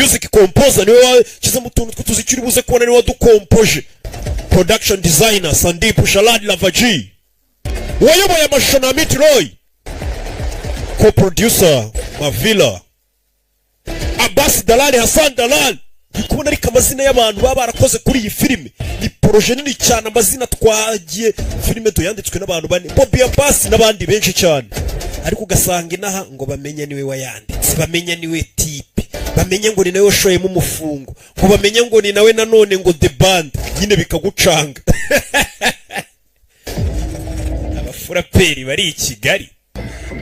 music composer niwe wakize mu tuntu tw'utuziki uri buze kubona niwe wadukompoje. Production designer Sandeep Shalad Lavaji, wayoboye amashusho na Amit Roy, co-producer Mavila, Abbas Dalali, Hassan Dalal. Kubona ariko amazina y'abantu baba barakoze kuri iyi filime ni projet nini cyane, amazina twagiye filime tuyanditswe n'abantu bane, Bobby Abbas n'abandi benshi cyane, ariko ugasanga inaha ngo bamenye niwe wayanditse, bamenye niwe type, bamenye ngo ni nawe washoyemo umufungo, ngo bamenye ngo ni nawe nanone ngo the band, nyine bikagucanga. Abafuraperi bari i Kigali,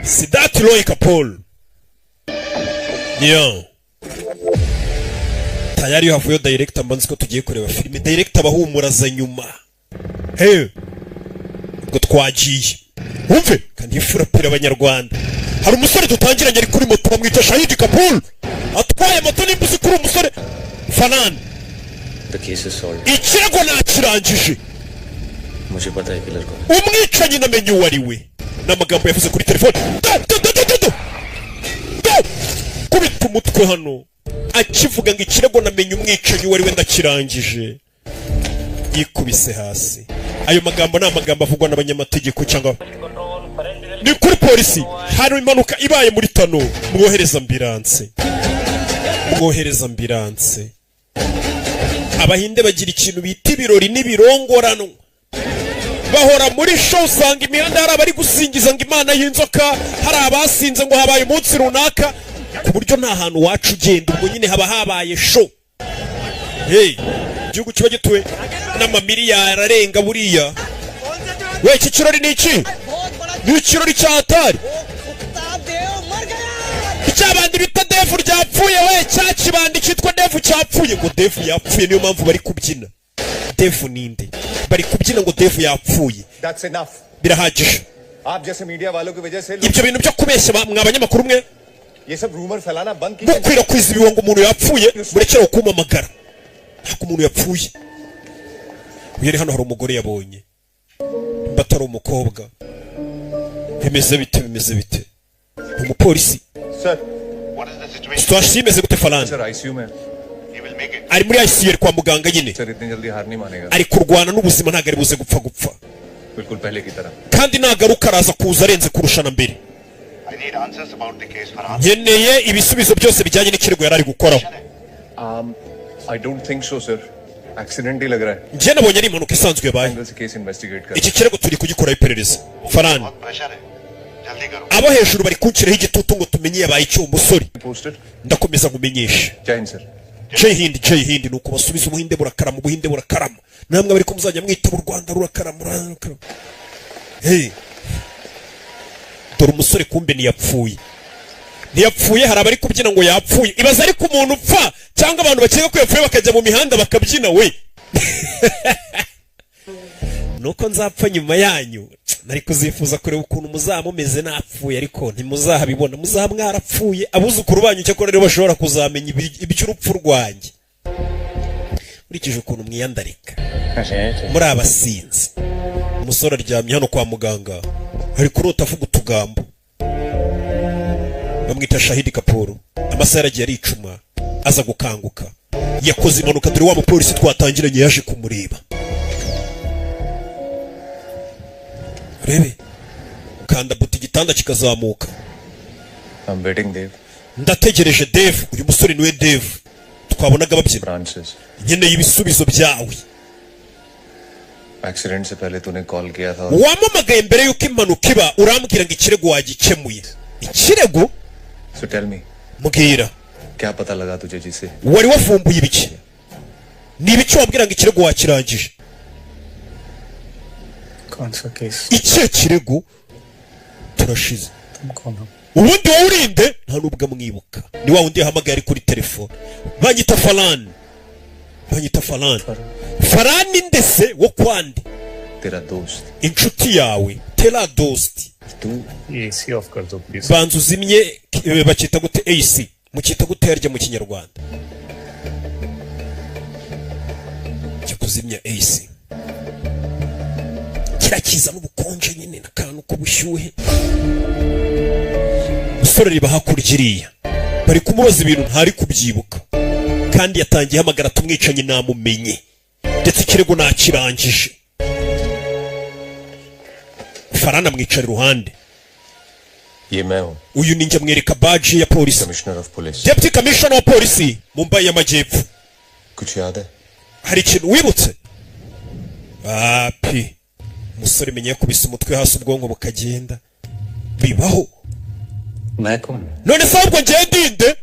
Sidat Roy Kapol, yeah. Tayari havuyo director mbanzi ko tugiye kureba filime, director bahumuraza nyuma. Hey, ngo twagiye umve kandi ifurapira abanyarwanda. Hari umusore dutangiranye ari kuri moto bamwita Shahid Kapul, atwaye moto n'imbuzi kuri umusore Fanan. The case is solved. Ikirego nakirangije. मुझे पता है किलर कौन. Umwicanyi namenye uwo ari we n'amagambo yavuze kuri telefone. Kubita umutwe hano akivuga ngo ikirego namenye umwicanyi uwo ari we ndakirangije, yikubise hasi. Ayo magambo ni amagambo avugwa n'abanyamategeko cyangwa ni kuri polisi. Hari impanuka ibaye muri Tano, mwohereza ambulance. Abahinde bagira ikintu bita ibirori n'ibirongorano, bahora muri show, usanga imihanda hari abari gusingiza ngo Imana y'inzoka, hari abasinze ngo habaye umunsi runaka, ku buryo nta hantu wacu ugenda ubwo nyine haba habaye show. Hey, igihugu kiba gituwe n'amamiliyari arenga buriya. We, iki kirori ni iki? Ni ikirori cya hatari. Icyabandi bita Devu ryapfuye, we cya kibandi cyitwa Devu cyapfuye. Ngo Devu yapfuye niyo mpamvu bari kubyina. Devu ninde? Bari kubyina ngo Devu yapfuye. That's enough. Birahagije. आप जैसे मीडिया वालों की वजह से ibyo bintu byo kubeshya mwabanyamakuru mwe, ये सब रूमर फैलाना बंद कीजिए. Gukwirakwiza ibihungo umuntu yapfuye, murekere kumamagara. Ntabwo umuntu yapfuye. Uyeri hano hari umugore yabonye, batari umukobwa. Bimeze bite? Umupolisi. Sir, What is the situation? Situation imeze gute Falan? sir ICU में. He will make it. Ari muri ICU kwa muganga nyine. Sir इतनी जल्दी हार नहीं मानेगा. Ari kurwana n'ubuzima, ntago ari buze gupfa. बिल्कुल पहले की तरह. Kandi nagaruka araza kuza arenze kurushana mbere. I need answers about the case, Farhan. Nkeneye ibisubizo byose bijyanye n'ikirego yari ari gukoraho. I don't think so, sir. Accident ही लग रहा है. Njye nabonye ari impanuka isanzwe yabaye. Angle से case investigate कर. Iki kirego turi kugikora iperereza. Farhan, बहुत pressure है. जल्दी करो. abo hejuru bari kunshyiraho igitutu ngo tumenye yabaye icyo umusore. Posted. Ndakomeza ngumenyesha. जय Hind sir. Jay Hind nuko basubiza ubuhinde burakarama. Namwe bari kumuzajya mwita u Rwanda rurakarama. Hey. Dore umusore kumbe ntiyapfuye, hari abari kubyina ngo yapfuye. Ibaza ariko umuntu upfa cyangwa abantu bakeka ko yapfuye bakajya mu mihanda bakabyina we. Nuko nzapfa nyuma yanyu, nari kuzifuza kureba ukuntu muzamumeze napfuye, ariko ntimuzahabibona, muzaba mwarapfuye. Abuzukuru banyu cyakora rero bashobora kuzamenya iby'urupfu rwanjye. Urikije ukuntu mwiyandarika muri abasinzi. Umusore aryamye hano kwa muganga, ari kurota avuga utugambo. Bamwita Shahid Kapuru. Amasaha yaragiye aricuma, aza gukanguka. Yakoze impanuka, dore wa mupolisi twatangiranye yaje kumureba. Rebe, kanda buti igitanda kikazamuka. I'm waiting, Dave. Ndategereje Dave, uyu musore niwe Dave twabonaga babyina. Francis. Nkeneye ibisubizo byawe. Accident से पहले तूने कॉल किया था. Wamamagaye mbere yuko impanuka iba, urambwira ngo ikirego wagikemuye. Ikirego? So tell me. Mbwira. क्या पता लगा तुझे जिसे? Wari wafumbuye ibiki? Ni ibiki wabwira ngo ikirego wakirangije? कौन सा केस? Icyo kirego turashize. तुम कौन हो? Ubundi wowe urinde nta nubwo amwibuka. Ni wa wundi yahamagaye ari kuri telefone. Banyita Falan. Farhan ndese wo kwandi? तेरा दोस्त. Inshuti yawe. Tera dost. तू ये AC of कर दो please. Banzu zimye bakita gute AC. Mukita gute harya mu Kinyarwanda? Kuzimya AC. Kirakiza n'ubukonje nyine nakantu ko bushyuhe. Musore riba hakurya iriya. Bari kumubaza ibintu ntari kubyibuka. kandi yatangiye hamagara tumwicanyi namumenye ndetse ikirego nakirangije. Farana mwicara iruhande. ये मैं हूँ, Uyu ninjye mwereka badge ya polisi. Commissioner of police. Deputy Commissioner wa polisi Mumbai y'Amajyepfo. कुछ याद है? Hari ikintu wibutse? Api. Musore menye yakubise umutwe hasi ubwonko bukagenda. Bibaho. मैं कौन? None se ahubwo ngiye ndinde?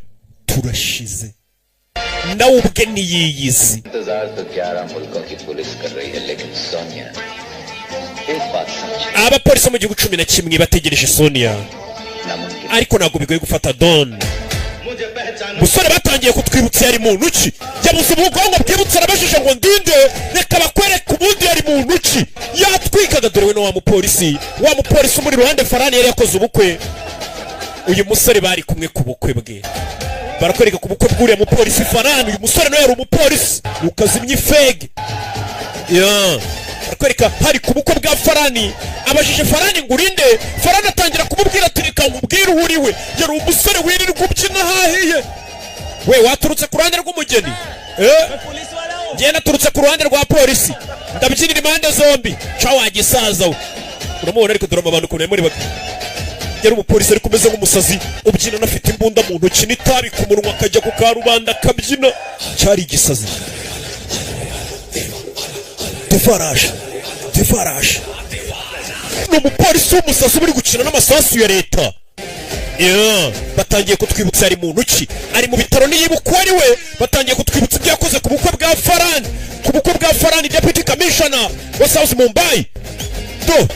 Turashize. Nawe ubwe niyiyizi. इंतजार तो 11 मुल्कों की पुलिस कर रही है, लेकिन सोनिया एक बात समझ, Abapolisi mu gihugu 11 bategereje Sonia. नामुमकिन Ariko ntabwo bigoye gufata Don. Musore batangiye kutwibutsa yari muntu ki? Yabuze ubwonko bwibutsa arabashije ngo ndinde, reka bakwereka ubundi yari muntu ki? Yatwikaga dore we no wa mupolisi muri ruhande Farani yari yakoze ubukwe. Uyu musore bari kumwe ku bukwe bwe. Barakwereka ku bukwe bw'uriya mupolisi Farani, uyu musore no yari umupolisi. Ukazimya ifege. Barakwereka hari ku bukwe bwa Farani. Abajije Farani ngo urinde, Farani atangira kumubwira ati reka nkubwire uhuriwe. Yari umusore wirirwa ubyina hahiye. We waturutse ku ruhande rw'umugeni? Ngiye naturutse ku ruhande rwa polisi. Ndabyinira impande zombi. Ca wagisaza we. Uramubona ariko dore abantu ukuntu muri bake. Yari umupolisi ariko umeze nk'umusazi ubyina anafite imbunda mu ntoki n'itabi ku munwa akajya ku karubanda akabyina. Cyari igisazi. Defaraje. Ni umupolisi w'umusazi uri gukina n'amasasu ya leta. Batangiye kutwibutsa ari muntu ki? Ari mu bitaro niyibukwa ari we. Batangiye kutwibutsa ibyo yakoze ku bukwe bwa Farani. Ku bukwe bwa Farani, Deputy Commissioner wa South Mumbai. Do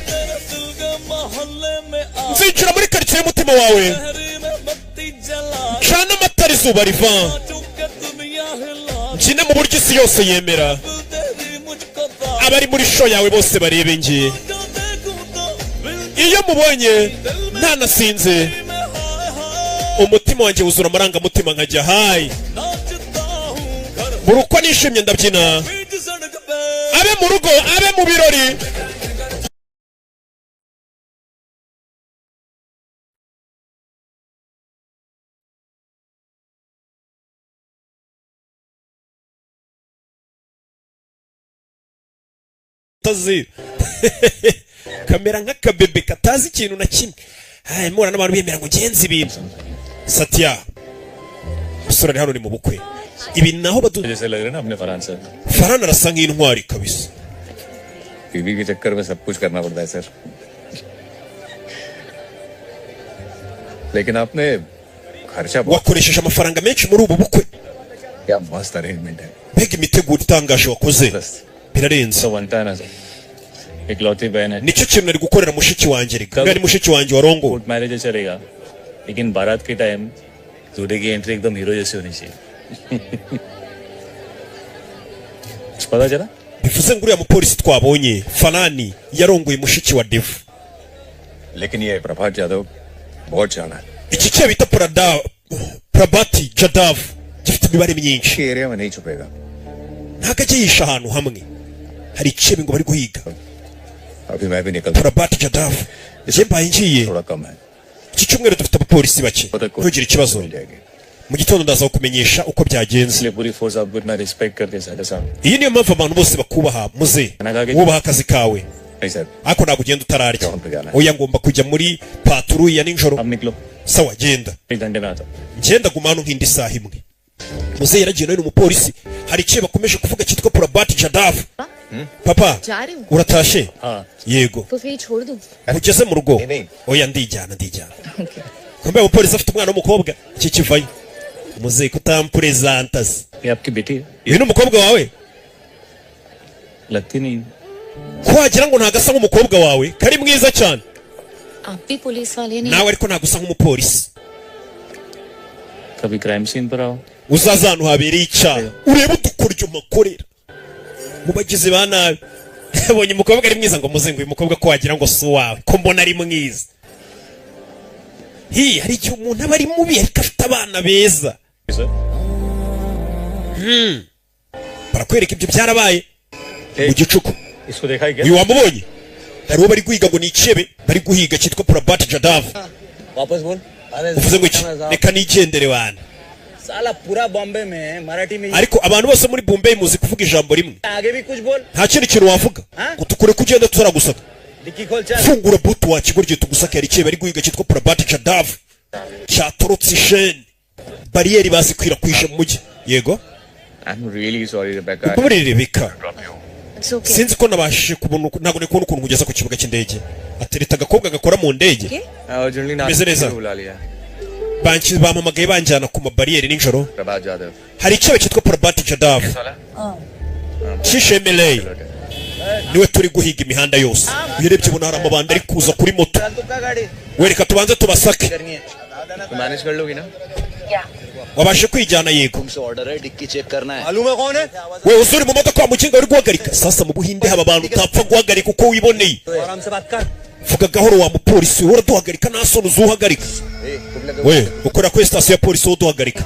nzinjira muri quartier y'umutima wawe. Cana amatara izuba riva. Njina mu buryo isi yose yemera. Abari muri show yawe bose barebe ngiye. Iyo mubonye ntanasinze, umutima wanjye wuzura amarangamutima nkajya hayi. Buri uko nishimye ndabyina. Abe mu rugo, abe mu birori. Kamera nk'akabebe katazi ikintu na kimwe. Mura n'abantu bemera ngo genzi ibintu. Satya musore ari hano ni mu bukwe. Ibi naho badu जैसे लग रहा है ना अपने Farhan sir. Farana arasa nk'intwari kabisa. बीवी के चक्कर में सब कुछ करना पड़ता है सर. लेकिन आपने खर्चा बहुत, Wakoresheje amafaranga menshi muri ubu bukwe. क्या मस्त अरेंजमेंट है. Mbega imiteguro itangaje wakoze. बस Birarenze. तो बनता है ना सर. इकलौती बहन है. Nicyo kintu nari gukorera mushiki wanjye reka. Ngari mushiki wanjye warongo. Court marriage चलेगा, लेकिन बारात के टाइम दूल्हे की एंट्री एकदम हीरो जैसी होनी चाहिए. पता चला? Bivuze ngo uriya mupolisi twabonye Farani yarongoye mushiki wa Devu. लेकिन ये प्रभात यादव बहुत जाना है. Iki cyo bita Prabhati Jadhav gifite imibare myinshi. के एरिया में नहीं छुपेगा. Ntago ajya yisha ahantu hamwe. Hari icebe ngo bari guhiga. अभी मैं भी निकल. Prabhati Jadhav. Je mbaye ngiye. थोड़ा कम है. Iki cyumweru dufite abapolisi bake. Ntugire ikibazo. Mu gitondo ndaza kumenyesha uko byagenze. इसलिए पूरी फोर्स आपको इतना रिस्पेक्ट करके साढ़े साहब. Iyi niyo mpamvu abantu bose bakubaha muze. Wubaha akazi kawe. नहीं sir. Ariko ntabwo ugenda utararya. Oya ngomba kujya muri patrouille ya nijoro. अब निकलो. Sawa genda. 1 घंटे में आता. Ngenda guma hano nk'indi saha imwe. Muze yaragiye nawe n'umupolisi. Hari ikihe bakomeje kuvuga cyitwa Prabhati Jadhav. Papa जा रहे हो? uratashe? हाँ. Yego. तो फिर छोड़ दूं? Ugeze mu rugo? नहीं. Oya ndijyana. Kumbe umupolisi afite umwana w'umukobwa. Iki kivayo. Muze kutampresenta se. ये आपकी बेटी है. Uyu ni umukobwa wawe? लगती नहीं. Ko wagira ngo ntagasa nk'umukobwa wawe? Kari mwiza cyane. आप भी पुलिस वाले नहीं? Nawe ariko nagusa nk'umupolisi. कभी क्राइम सीन पर आओ. Uzaza ahantu habereye icyaha. Urebe udukoryo makorera. Mu bagizi ba nabi. Yabonye umukobwa ari mwiza ngo muze ngo uyu mukobwa ko wagira ngo si uwawe. Ko mbona ari mwiza. Hari igihe umuntu aba ari mubi ariko afite abana beza. Sir. Barakwereka ibyo byarabaye mu gicuku. इसको देखा है क्या? Uyu wamubonye? Hari uwo bari guhiga ngo ni icebe bari guhiga cyitwa Prabhati Jadhav. वापस बोल. Uvuze ngo iki? Reka nigendere wana. साला पूरा बॉम्बे में मराठी में ariko abantu bose muri Bombay muzi kuvuga ijambo rimwe आगे भी कुछ बोल nta kindi kintu wavuga gutukure kugenda turagusaka dicky खोल चल fungura butu wakigorye tugusaka yari kibe bari guhiga cyitwa Prabhat Jadhav cyatorotse isheni bariyeri bazikwirakwisha mu mujyi yego I'm really sorry, Rebecca. kuburire Rebecca It's okay. sinzi ko nabashije kubona ntago nekubona ukuntu kugeza ku kibuga cy'indege atereta agakobwa gakora mu ndege Okay? Urgently ना Meze neza. बुला लिया banki bamamagaye banjyana ku mabariyeri nijoro प्रभात Jadhav hari ikibe cyitwa Prabhat Jadhav Kishemelei niwe turi guhiga imihanda yose uyirebye ubona hari amabanda ari kuza kuri moto wereka tubanze tubasake तो मैनेज कर लोगी ना wabashe kwijyana yego तुमसे ऑर्डर है dicky check करना है मालूम है कौन है we uzuri mu modoka wa mukinga uri guhagarika sasa mu buhinde haba abantu utapfa guhagarika uko wiboneye आराम से बात कर vuga gahoro wa mupolisi uhora duhagarika nta soni uzuhagarika we ukora kuri sitasiyo ya polisi uduhagarika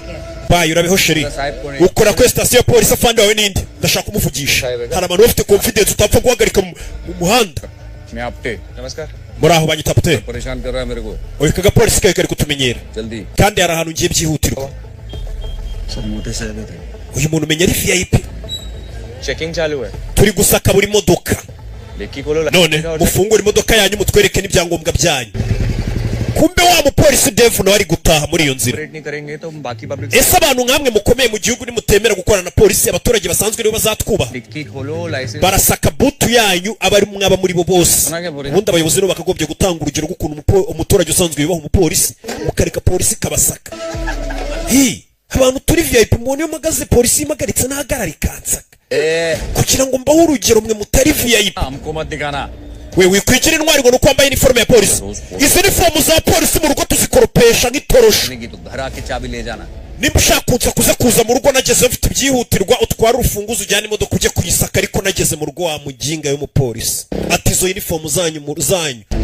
bayi urabeho sheri ukora kuri sitasiyo ya polisi afande wawe ninde ndashaka kumuvugisha hari abantu bafite confidence utapfa guhagarika mu muhanda मैं आपटे नमस्कार muri aho banyita pute परेशान कर रहा है मेरे को uyu kaga polisi kawe kari kutumenyera जल्दी kandi hari ahantu ngiye byihutirwa सब मोटे से थे uyu muntu umenya ari VIP checking चालू है turi gusaka buri modoka dicky खोलो none mufungure imodoka yanyu mutwereke n'ibyangombwa byanyu kumbe wa mupolisi Devu nawe ari gutaha muri iyo nzira operate नहीं करेंगे तो बाकी public ese abantu nkamwe mukomeye mu gihugu nimutemera gukorana na polisi abaturage basanzwe nibo bazatwubaha dicky खोलो licence barasaka butu yanyu abari mwaba muri bo bose Unajya buri- ubundi abayobozi nibo bakagombye gutanga urugero rw'ukuntu umuturage usanzwe yubaha umupolisi mukareka polisi ikabasaka hi abantu turi VIP mubona iyo mpagaze polisi imagaritse ntahagarara ikansaka kugira ngo mbaho urugero mwe mutari VIP हमको मत दिखाना we wikwigira intwari ngo nuko wambaye iniforume ya polisi izi nifomu za polisi mu rugo tuzikoropesha nk'itorosho तो घर आके चाबी ले जाना nimba ushaka kunsa kuza mu rugo nageze mfite ibyihutirwa utwara urufunguzo ujyana imodoka ujye kuyisaka ariko nageze mu rugo wa muginga y'umupolisi ati izo uniform zanyu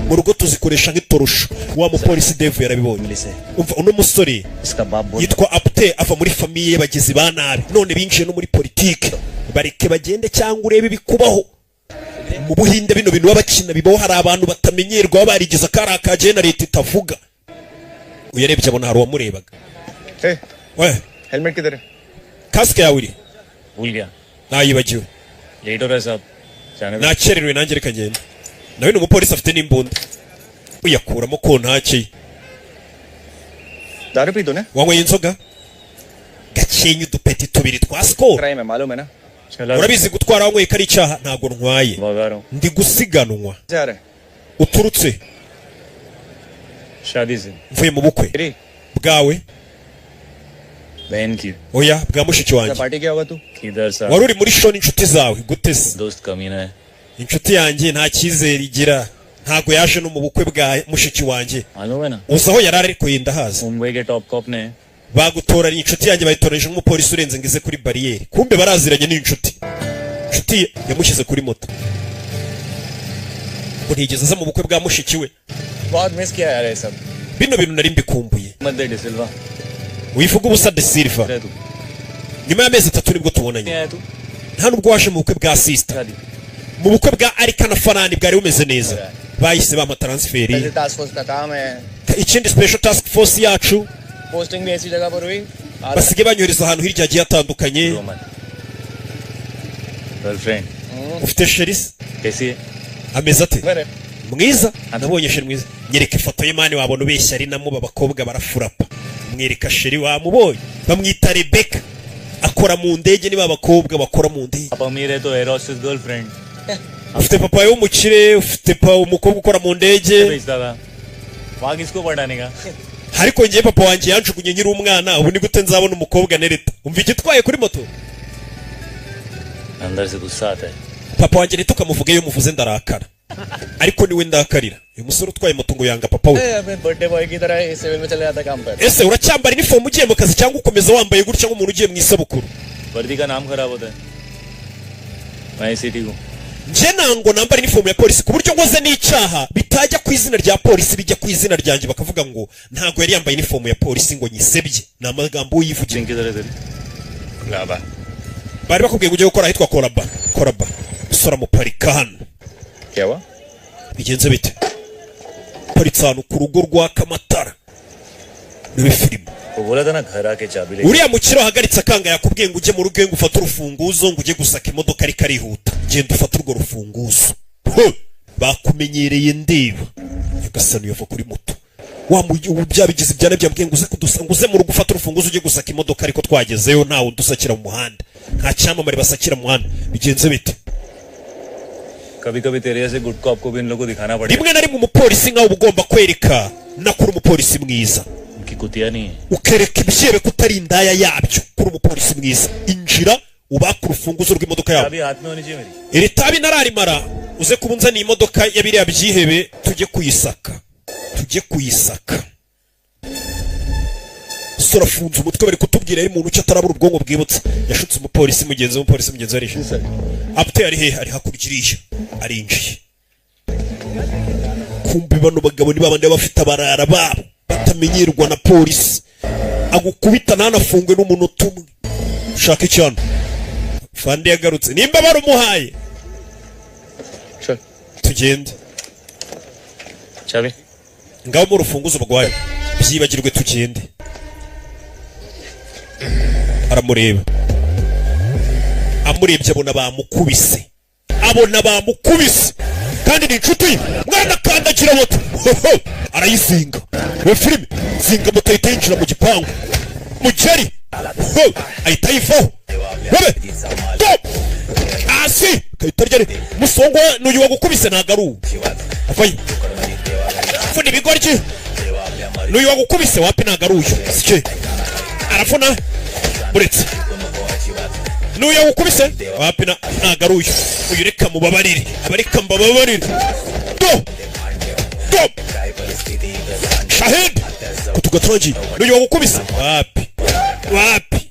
mu rugo tuzikoresha nk'itorosho wa mupolisi Devu yarabibonye umva uno musore इसका बाप बोल yitwa Apte ava muri famiye y'abagizi ba nabi none binjiye no muri politike bareke bagende cyangwa urebe ibikubaho mu buhinde bino bintu babakina bibaho hari abantu batamenyerwa barigize akari akaje na leta itavuga uyarebye abona hari uwamurebaga we helmet किधर है kasike yawe iri भूल गया nayibagiwe late हो रहा है साहब जाने दो nakererewe nanjye reka ngende nawe ni umupolisi afite n'imbunda uyakuramo ko ntacye दारू पी दो ना wanyweye inzoga gakenya udupeti tubiri twa skol crime है मालूम है ना चला urabizi gutwara wanyweye ko ari icyaha ntabwo ntwaye भगा रहा हूँ ndi gusiganwa जा रहा है uturutse शादी से mvuye mu bukwe तेरी bwawe बहन की oya bwa mushiki wanjye party क्या होगा तू किधर साहब wari uri muri show n'inshuti zawe guteze दोस्त कमीना है inshuti yanjye nta cyizere igira ntabwo yaje no mu bukwe bwa mushiki wanjye मालूम है ना uzi aho yari ari ariko yenda haza Mumbai के टॉप कॉप ने bagutoranye inshuti yanjye bayitoranije nk'umupolisi urenze ngo ize kuri bariyeri kumbe baraziranye n'inshuti inshuti ye yamushyize kuri moto ngo ntigeze aza mu bukwe bwa mushiki we बहुत मिस किया यार ये सब bino bintu nari mbikumbuye मत दे de Silva wivuga ubusa de Silva रह तू nyuma y'amezi 3 nibwo tubonanye नहीं आया तू nta nubwo waje mu bukwe bwa sister शादी mu bukwe bwa Arika na Farani bwari bumeze neza bahise bama transferi task force का काम है ikindi special task force yacu posting भी ऐसी जगह पर हुई basigaye banyohereza ahantu hirya hagiye hatandukanye Roman girlfriend ufite sherisi कैसी है ameze ate मेरे mwiza nabonye sheri mwiza nyereka ifoto y'imani wabona ubeshya ari namo babakobwa barafurapa mwereka sheri wamubonye bamwita Rebecca akora mu ndege niba abakobwa bakora mu ndege आप अमीर है तो air hostess girlfriend ufite papa w'umukire ufite umukobwa ukora mu ndege भेजता था वहाँ किसको पढ़ाने का ariko ngiye papa wanjye yanjugunye nkiri umwana ubu ni gute nzabona umukobwa nereta umva igitwaye kuri moto अंदर से गुस्सा आता है papa wanjye ntitukamuvuge iyo muvuze ndarakara ariko niwe ndakarira uyu musore utwaye moto ngo yanga papa we birthday boy की तरह सिविल में चले जाता काम पर ese uracyambara inifomu ugiye mu kazi cyangwa ukomeza wambaye gutya nk'umuntu ugiye mu isabukuru वर्दी का नाम खराब होता है मैं इसी ठीक हूँ nje nango nambara inifomu ya polisi ku buryo nkoze n'icyaha bitajya ku izina rya polisi bijya ku izina ryanjye bakavuga ngo ntago yari yambaye inifomu ya polisi ngo nyisebye ni amagambo yivugira जिनकी तरह तेरी लाबा bari bakubwiye ngo ujye gukora ahitwa koraba usora mu parika hano क्या हुआ bigenze bite paritse ahantu ku rugo rwaka amatara niwe filime वो बोला था ना घर आके चाबी ले uriya mukiro hagaritse akanga yakubwiye ngo ujye mu rugo ngo ufate urufunguzo ngo ujye gusaka imodoka ariko arihuta genda ufate urwo rufunguzo bakumenyereye ndeba nyagasani yava kuri moto byabigize ibyane byambwiye ngo uze mu rugo ufate urufunguzo ujye gusaka imodoka ariko twagezeyo ntawe udusakira mu muhanda nta cyamamare basakira mu muhanda bigenze bite कभी कभी तेरे जैसे good cop को भी इन लोगों को दिखाना पड़ेगा rimwe na rimwe umupolisi nkaho uba ugomba kwereka nakuri umupolisi mwiza उनकी कुतिया नहीं है ukereka ibyebe kutari indaya yabyo kuri umupolisi mwiza injira ubaka urufunguzo rw'imodoka yawe चाबी हाथ में होनी चाहिए मेरी iri tabi nararimara uze kubunzaniye imodoka ya biriya byihebe tujye kuyisaka sora funze umutwe bari kutubwira ari muntu cyatarabura ubwonko bwibutse yashutse umupolisi mugenzi arishe apte ari he ari hakurikiriye arinjiye kumbe bano bagabo ni babandi bafite abarara babo batamenyerwa na polisi agukubita ntanafungwe n'umunota umwe ushaka icyano fande yagarutse nimba barumuhaye tugende चाबी ngaho mu rufunguzo rwayo byibagirwe tugende aramureba amurebye abona bamukubise kandi ni inshuti mwana kandagira moto arayizinga we filime zinga moto ahita yinjira mu gipangu mugeri ahita yivaho webe hasi kahita ryari musongo n'uyu wagukubise ntago ari uwo avayo funa ibigoryi n'uyu wagukubise wapi ntago ari uyu sike arafuna buretse n'uyu wagukubise wapi ntago ari uyu reka mubabarire abareka mbababarire do shahid kutugatongi n'uyu wagukubise wapi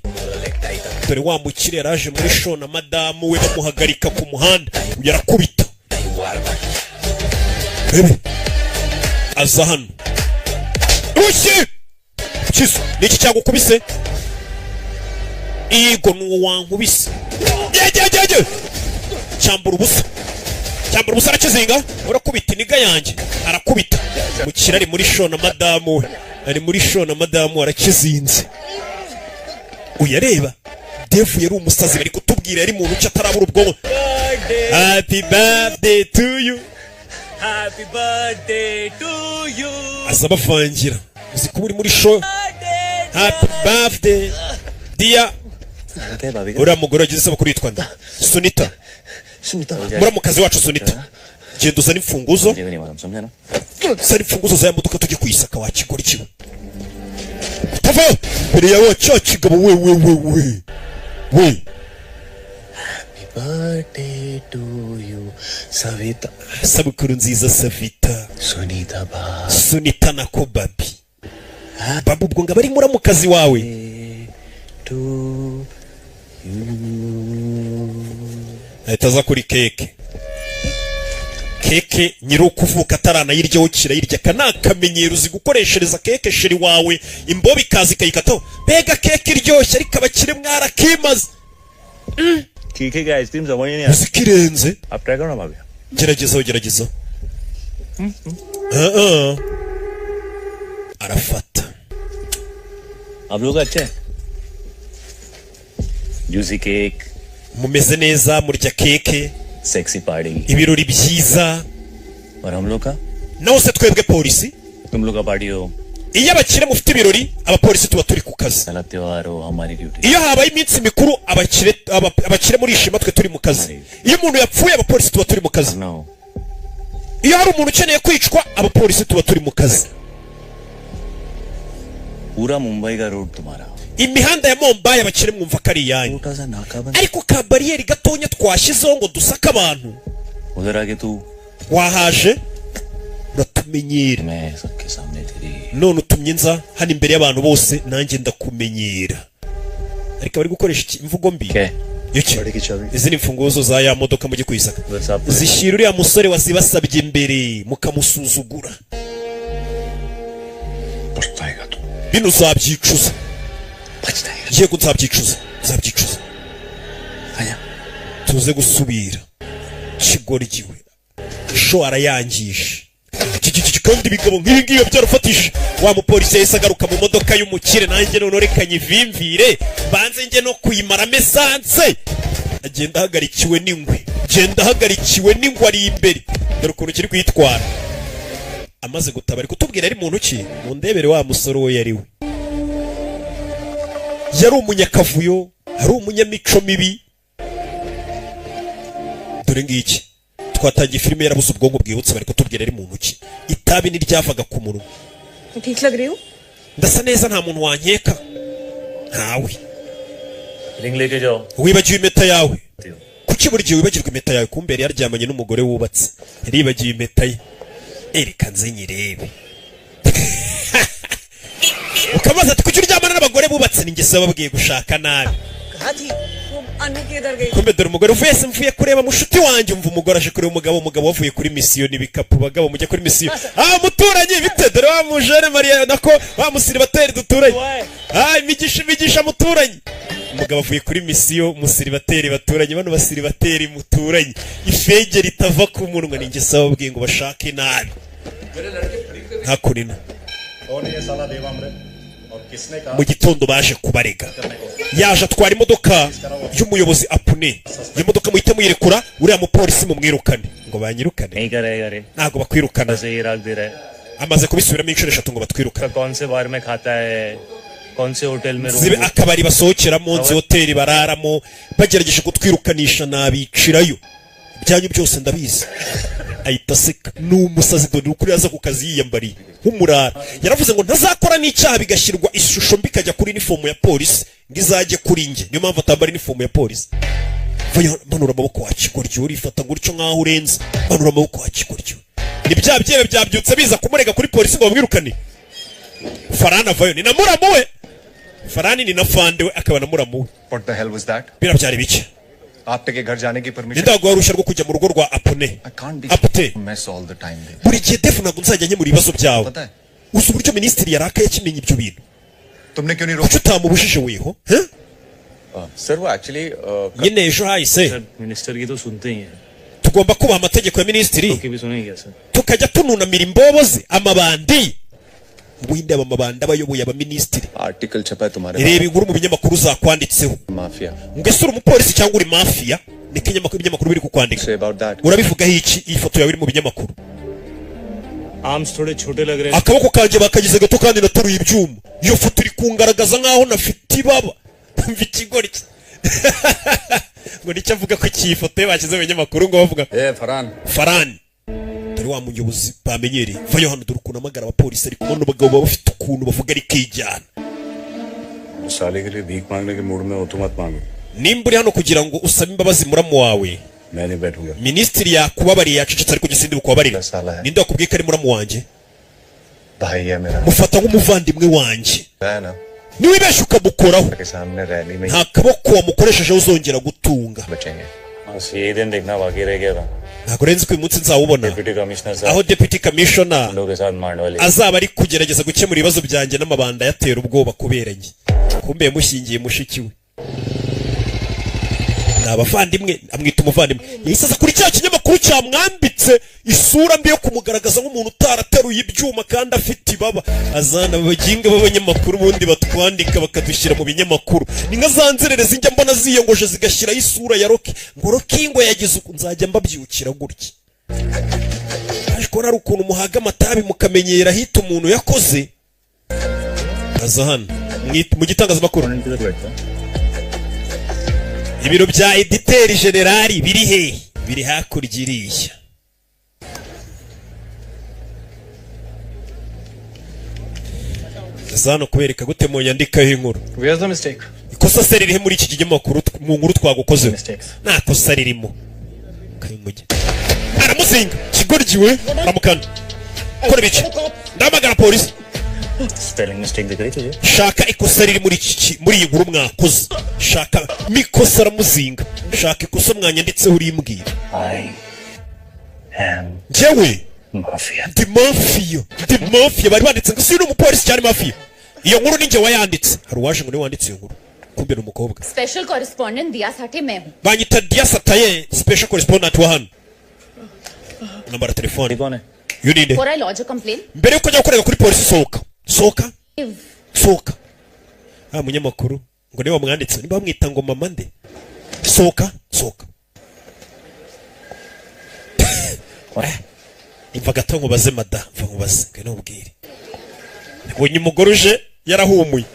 dore wa mukire yaraje muri show na madamu we bamuhagarika ku muhanda yarakubita bebe aza hano ushi kisu niki cyagukubise igo nuwo wankubise jejejeje cyambura ubusa arakizinga urakubita iniga yanjye arakubita mukire ari muri show na madamu arakizinze uyareba Devu yari umusazi bari kutubwira yari muntu cyatarabura ubwonko happy birthday to you azabavangira uzi kuba uri muri show happy birthday dear uriya mugore wagize isaba kuri yitwa nda Sunita muramukazi wacu Sunita genda uzane imfunguzo zana imfunguzo za modoka tujye kuyisaka wakigora ikiwe tava mbere yawe cya kigabo we birthday to you Savita sabukuru nziza Savita Sunita na ko babi ubwo ngo abari muramukazi wawe to you ahitaza kuri keke nyiri kuvuka ataranayiryaho kirayirya kanakamenyero uzi gukoreshereza keke sheri wawe imbobi kazi kayikataho bega keke iryoshye ariko abakire mwarakimaze ठीक है क्या आइसक्रीम समझ नहीं uzikirenze आप ट्राई करो ना भाभी gerageza arafata आप लोग अच्छे हैं juicy cake mumeze neza murya keke sexy party ibirori byiza और हम लोग का naho se twebwe polisi तुम लोग का पार्टी हो iyo abakire mufite ibirori abapolisi tuba turi ku kazi साला त्योहार हो हमारी duty iyo habaye iminsi mikuru abakire muri ishima twe turi mu kazi iyo umuntu yapfuye abapolisi tuba turi mu kazi no iyo hari umuntu ukeneye kwicwa abapolisi tuba turi mu kazi पूरा मुंबई का रोड तुम्हारा imihanda ya Mumbai abakire mwumva ko ari iyanyu छोटा सा नाका बन ariko ka bariyeri gatonya twashyizeho ngo dusake abantu उधर आके तू wahaje uratumenyera मैं सबके सामने तेरी none utumye nza hano imbere y'abantu bose nanjye ndakumenyera ariko bari gukoresha imvugo mbi क्या izi ni imfunguzo za ya modoka mujye kuyisaka बस आप zishyira uriya musore wazibasabye imbere mukamusuzugura पछताएगा तू bino uzabyicuza yego nzabyicuza tuze gusubira kigoryiwe sho arayangije kandi ibigabo nk'ibi ngibi byarafatishije wa mupolisi yahise agaruka mu modoka y'umukire nanjye none reka nyivimvire banze njye no kuyimaramo esanse agenda ahagarikiwe n'ingwe ari imbere dore ukuntu kiri kwitwara amaze gutaba ari kutubwira ari muntu ki mu ndebere wa musoro we yari we yari umunyakavuyo ari umunyamico mibi dore ngiki twatangiye filime yarabuze ubwonko bwibutse bari kutubwira ari muntu ki itabi niryavaga ku munwa ndasa neza nta muntu wankeka ntawe ring लेके जाओ wibagiwe impeta yawe kuki buri gihe wibagirwa impeta yawe kumbere yaryamanye n'umugore wubatse yaribagiwe impeta ye ereka nze nyirebe ukamaze ati kuki uryamana n'abagore bubatse ni ngeso babwiye gushaka nabi kumbe dore umugore uvuye se mvuye kureba mushuti wanjye umva umugore aje kureba umugabo wavuye kuri misiyo n'ibikapu bagabo mujya kuri misiyo muturanye bite dore wa mujere Maria nako wa musiribateri duturanye imigisha muturanye umugabo avuye kuri misiyo musiribateri baturanye bano basiribateri muturanye ifege ritava ku munwa ni ngeso babwiye ngo bashake nabi ntakurina mu gitondo baje kubarega yaje atwara imodoka y'umuyobozi apune iyo modoka muhite muyirekura uriya mupolisi mumwirukane ngo banyirukane ntabwo bakwirukana amaze kubisubiramo inshuro 3 ngo batwirukane zibe akabari basohokeramo nzi hoteli bararamo bagerageje kutwirukanisha nabicirayo ibyanyu byose ndabizi ahita aseka n'umusazi dore ukuri yaza ku kazi yiyambariye nk'umurara yaravuze ngo ntazakora n'icyaha bigashyirwa ishusho mbi kajya kuri uniform ya polisi ngo izajye kuri nge niyo mpamvu atambara uniform ya polisi manura amaboko wakigoryo urifata gutyo nk'aho urenze manura amaboko wakigoryo ni bya byebe byabyutse biza kumurega kuri polisi ngo bamwirukane Farana vayo ni na muramu we Farani ni na fande we akaba na muramu we What the hell was that? bira byari bike Apte के घर जाने की permission ndaguha uruhushya rwo kujya mu rugo rwa apone apute mess all the time buri gihe defu ntabwo nzajya nkemura ibibazo byawe uzi uburyo minisitiri yarakaye akimenye ibyo bintu तुमने क्यों नहीं रोका kuki utamubujije weho sir वो actually nyine ejo hahise minister की तो सुनते ही हैं tugomba kubaha amategeko ya minisitiri की भी सुनेंगे sir tukajya tununamira imbobo ze amabandi winde abamabandi abayoboye abaminisitiri article छपा है तुम्हारे reba inkuru mu binyamakuru zakwanditseho mafia ngese uri umupolisi cyangwa uri mafiya niko ibinyamakuru biri kukwandika say about that urabivugaho iki iyi foto yawe iri mu binyamakuru arms थोड़े छोटे लग रहे हैं akaboko kanjye bakagize gato kandi naturuye ibyuma iyo foto iri kungaragaza nkaho nafite ibaba mva ikigori ngo nicyo avuga ko iyi foto ye bashyize mu binyamakuru ngo bavuga farani dore wa muyobozi bamenyereye vayo hano dore ukuntu amagara abapolisi ariko none abagabo baba bafite ukuntu bavuga ari kijyana साले के लिए भीख मांगने के मूड में हो तो मत मांगो nimba uri hano kugira ngo usabe imbabazi muramu wawe मैं नहीं बैठूंगा minisitiri yakubabariye yacecetse ariko gisindi bukubabarira ninde wakubwiye ko ari muramu wanjye भाई है मेरा mufata nk'umuvandimwe wanjye है ना niwibeshye ukamukoraho के सामने रैली में nta kaboko wamukoresheje uzongera gutunga बचेंगे बस ये दिन देखना बाकी रह गया था ntabwo urenze ko uyu munsi nzawubona deputy commissioner aho साहब deputy commissioner लोगों के साथ मारने वाले azaba ari kugerageza gukemura ibibazo byanjye n'amabanda yatera ubwoba kuberanye kumbe yamushyingiye mushiki we ni abavandimwe amwita umuvandimwe yahise aza kuri cya kinyamakuru cyamwambitse isura mbi yo kumugaragaza nk'umuntu utarateruye ibyuma kandi afite ibaba azana abaginga b'abanyamakuru ubundi batwandika bakadushyira mu binyamakuru ni nka za nzererezi njya mbona ziyongoje zigashyiraho isura ya Rocky ngo Rocky ngo yagize uku nzajya mbabyukira gutya ariko hari ukuntu muhaga amatabi mukamenyera hita umuntu yakoze aza hano mu gitangazamakuru ibiro bya editeri generali biri hehe biri hakurya iriya zano kubereka gute mu nyandikaho inkuru where's the mistake ikosa se ririhe muri iki kinyamakuru mu nkuru twagukoze nta kosa ririmo aramuzinga kigoryiwe aramukana kora biki ndamagara polisi spelling mistake दिख रही तुझे shaka ikosa riri muri iyi nkuru mwakoze shaka mikosa aramuzinga shaka ikosa mwanyanditseho urimbwira I am njyewe mafia ndi mafiya bari banditse ngo si uri umupolisi cyane mafiya iyo nkuru ni njye wayanditse hari uwaje ngo niwe wanditse iyo nkuru kumbe ni umukobwa special correspondent दिया साठे मैं हूँ banyita Dia Sataye special correspondent wa hano nambara telefone कौन है You need it. Before I lodge a complaint, mbere yuko njya gukorera kuri polisi sohoka munyamakuru ngo niba mwanditse niba mwita ngo mama nde sohoka imva gato nkubaze mada mva nkubaze ngene ubwire ubonye umugore uje yarahumuye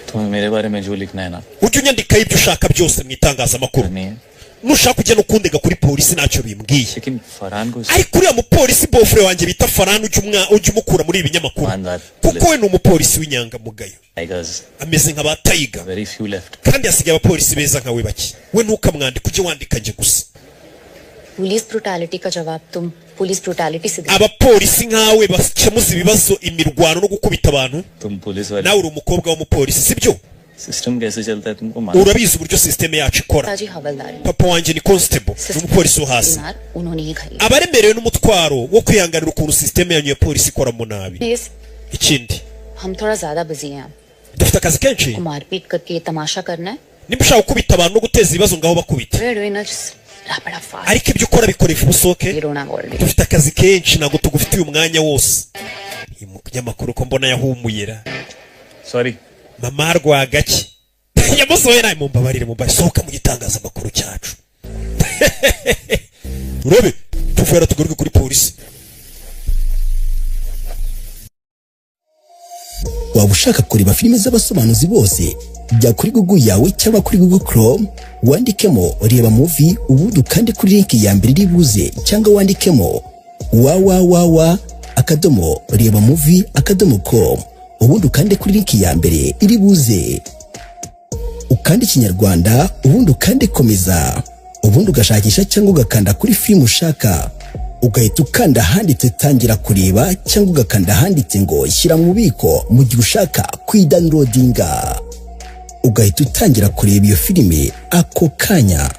तुम्हें मेरे बारे में जो लिखना है ना ujye unyandika ibyo ushaka byose mu itangazamakuru नहीं है nushaka kujya no kundega kuri polisi ntacyo bimbwiye लेकिन फरहान को ariko uriya mupolisi bofure wanjye bita Farhan ujye umukura muri ibi binyamakuru kuko we ni umupolisi w'inyangamugayo tigers ameze nka ba Tiger very few left kandi hasigaye abapolisi beza nkawe bake we ntukamwandike ujye wandika nje gusa police brutality का जवाब तुम police brutality से दे abapolisi nkawe bakemuza ibibazo imirwano no gukubita abantu तुम पुलिस वाले nawe uri umukobwa w'umupolisi sibyo system कैसे चलता है तुमको मालूम urabizi uburyo system yacu ikora ताजी हवलदार papa wanjye ni constable n'umupolisi wo hasi बीमार उन्होंने ही खाई abaremerewe n'umutwaro wo kwihanganira ukuntu system yanyu ya polisi ikora mu nabi ikindi हम थोड़ा ज्यादा बिजी हैं dufite akazi kenshi को मारपीट करके ये तमाशा करना है nimba ushaka gukubita abantu no guteza ibibazo ngaho bakubita बड़ा fast ariko ibyo ukora bikoresha ubusoke ये रोना already dufite akazi kenshi ntabwo tugufitiye umwanya wose uyu munyamakuru ko mbona yahumuyera sorry mama rwagaki yamusohoye nawe mumbabarire sohoka mu gitangazamakuru cyacu urabe tuvera tugaruke kuri polisi waba ushaka kureba filime z'abasobanuzi bose jya kuri Google yawe cyangwa kuri Google Chrome wandikemo reba movie ubundi ukande kuri link ya mbere iri buze cyangwa wandikemo www.rebamovie.com ubundi ukande kuri link ya mbere iri buze ukande Kinyarwanda ubundi ukande komeza ubundi ugashakisha cyangwa ugakanda kuri film ushaka ugahita ukanda handitse tangira kureba cyangwa ugakanda handitse ngo shyira mu bubiko mu gihe ushaka kwidownloadinga ugahita utangira kureba iyo filime ako kanya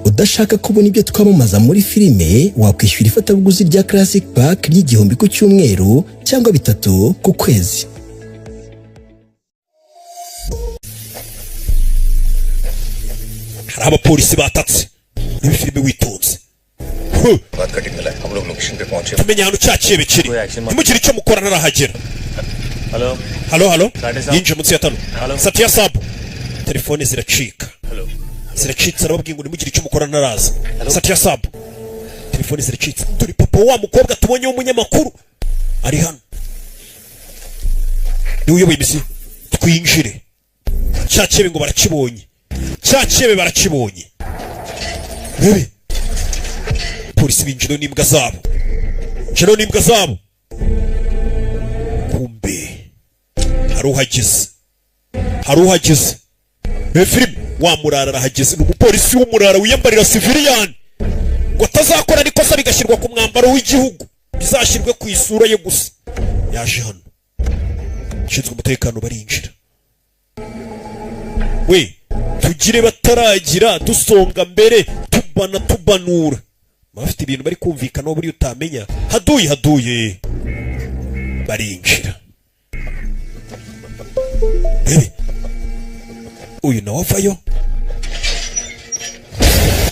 udashaka kubona ibyo twamamaza muri filime wakwishyura ifatabuguzi rya Classic Pack ry'igihumbi ku cyumweru cyangwa 3 ku kwezi hari abapolisi batatse niba filime witonze बात कटिंग मिला है हम लोग लोकेशन पे पहुंचे tumenya ahantu cyaciye bikiri ntimugire icyo mukora ntarahagera hello halo Sate Sabu. yinjiye munsi ya tano Halo. Satya Sabu telefone ziracika ziracitse arababwiye ngo nimugire icyo mukora ntaraza Satya Sabu telefone ziracitse turi papa wa mukobwa tubonye w'umunyamakuru ari hano niwe uyoboye imisi twinjire cyakebe ngo barakibonye cyakebe barakibonye bebe polisi binjiro n'imbwa zabo kumbe haruhageze filime wa murara arahageze ni umupolisi w'umurara wiyambarira civilian ngo atazakora n'ikosa bigashyirwa ku mwambaro w'igihugu bizashyirwe ku isura ye gusa yaje hano ushinzwe umutekano barinjira we tugire bataragira dusonga mbere tubanura bafite ibintu bari kumvikana buri utamenya haduye barinjira uyu nawe avayo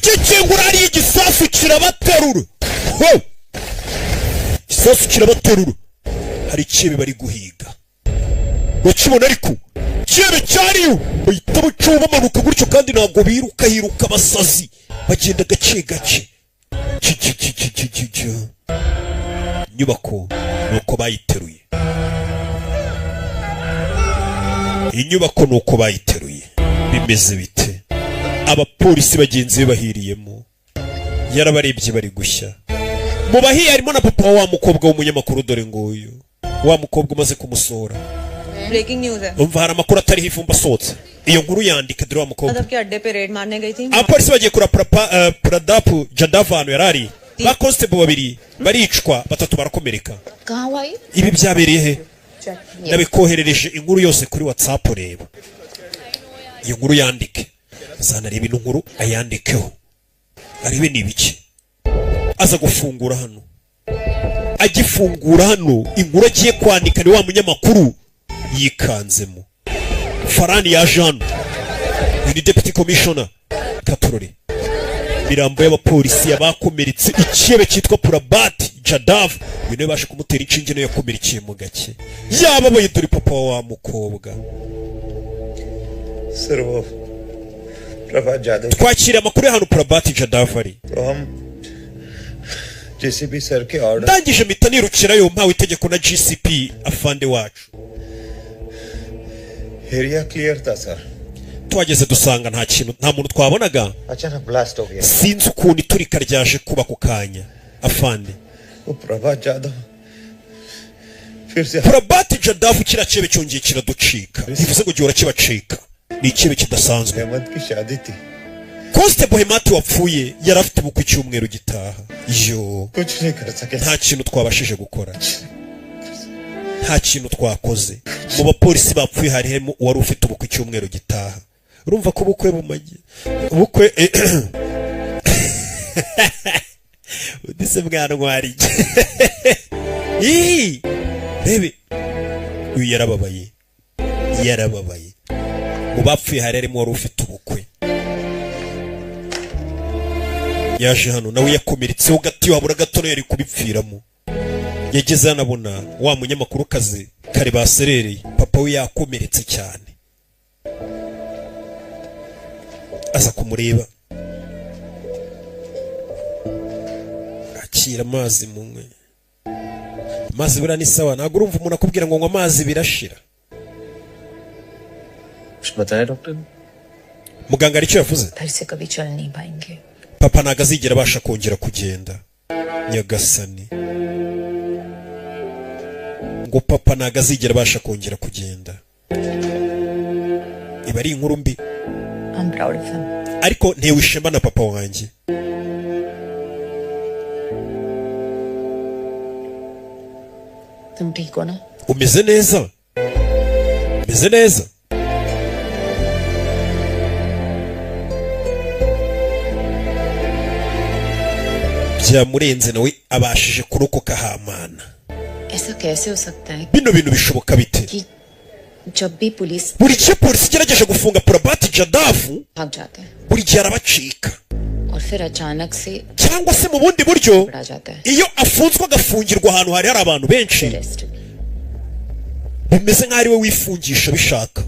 kikengura ari igisasu kirabaterura hari icyebe bari guhiga bakibona ariko icyebe cyariyo bahita bacuba bamanuka gutyo kandi ntabwo hiruka abasazi bagenda gake inyubako nuko bayiteruye bimeze bite abapolisi bagenzi be bahiriyemo yarabarebye bari gushya mu bahiye harimo na papa wa mukobwa w'umunyamakuru dore nguyu wa mukobwa umaze kumusohora breaking news है umva hari amakuru atariho ivumba asohotse iyo nkuru yandika dore wa mukobwa मतलब कि अड्डे पे रेड मारने गई थी abapolisi bagiye kura Pradapu Jadavanu yarari ba constable babiri baricwa batatu barakomereka कहाँ हुआ ये ibi byabereye he nabikoherereje inkuru yose kuri WhatsApp reba iyo nkuru yandike zanareba ino nkuru ayandikeho arebe ni ibiki aza gufungura hano agifungura hano inkuru agiye kwandika ni wa munyamakuru yikanzemo Farhan yaje hano ni deputy commissioner Katorore mirambo y'abapolisi yabakomeretse ikiyebe cyitwa Purabat Jadav uyu niwe bashe kumutera inshinge no yakomerekeye mu gake yababaye dore papa wa mukobwa sir वो प्रभात Jadhav twakira amakuru hano Purabat Jadav ari तो हम JCB sir के order ndangije mpita nirukirayo mpawe itegeko na GCP afande wacu area clear था sir twageze dusanga nta muntu twabonaga अचानक blast हो गया sinzi ukuntu iturika ryaje kuba ku kanya afande वो प्रभात जाधव फिर से Purabat Jadav kiriya cyebe cyongeye kiraducika bivuze ngo gihora kibacika ni icyebe kidasanzwe Hemant की शादी थी Constable Hemati wapfuye yari afite ubukwe icyumweru gitaha yo कुछ नहीं कर सके nta kintu twabashije gukora nta kintu twakoze mu bapolisi bapfuye harimo uwari ufite ubukwe icyumweru gitaha urumva ko ubukwe bumage ubukwe udise mwana ntwari bebe uyu yarababaye mu bapfuye harimo uwari ufite ubukwe yaje hano nawe yakomeretseho gati wabura gato yari kubipfiramo yageze anabona wa munyamakuru kazi kare baserereye papa we yakomeretse cyane aza kumureba akira amazi munywe amazi bura ni sawa ntabwo urumva umuntu akubwira ngo nywa amazi birashira बताया doctor muganga aricyo yavuze घर से कभी चल नहीं पाएंगे papa ntabwo azigera abasha kongera kugenda nyagasani ngo papa ntabwo azigera abasha kongera kugenda iba ari inkuru mbi I'm proud of him. ariko ntewe ishema na papa wanjye तुम ठीक हो ना umeze neza umeze neza byamurenze nawe abashije kurokoka hamana ऐसा कैसे हो सकता है bino bintu bishoboka bite कि जब भी police buri gihe polisi igerageje gufunga Purabat Jadav भाग जाता है buri gihe arabacika और फिर अचानक से cyangwa se mu bundi buryo पकड़ा जाता है iyo afunzwe agafungirwa ahantu hari abantu benshi Arrest. bimeze nk'aho ari we wifungisha bishaka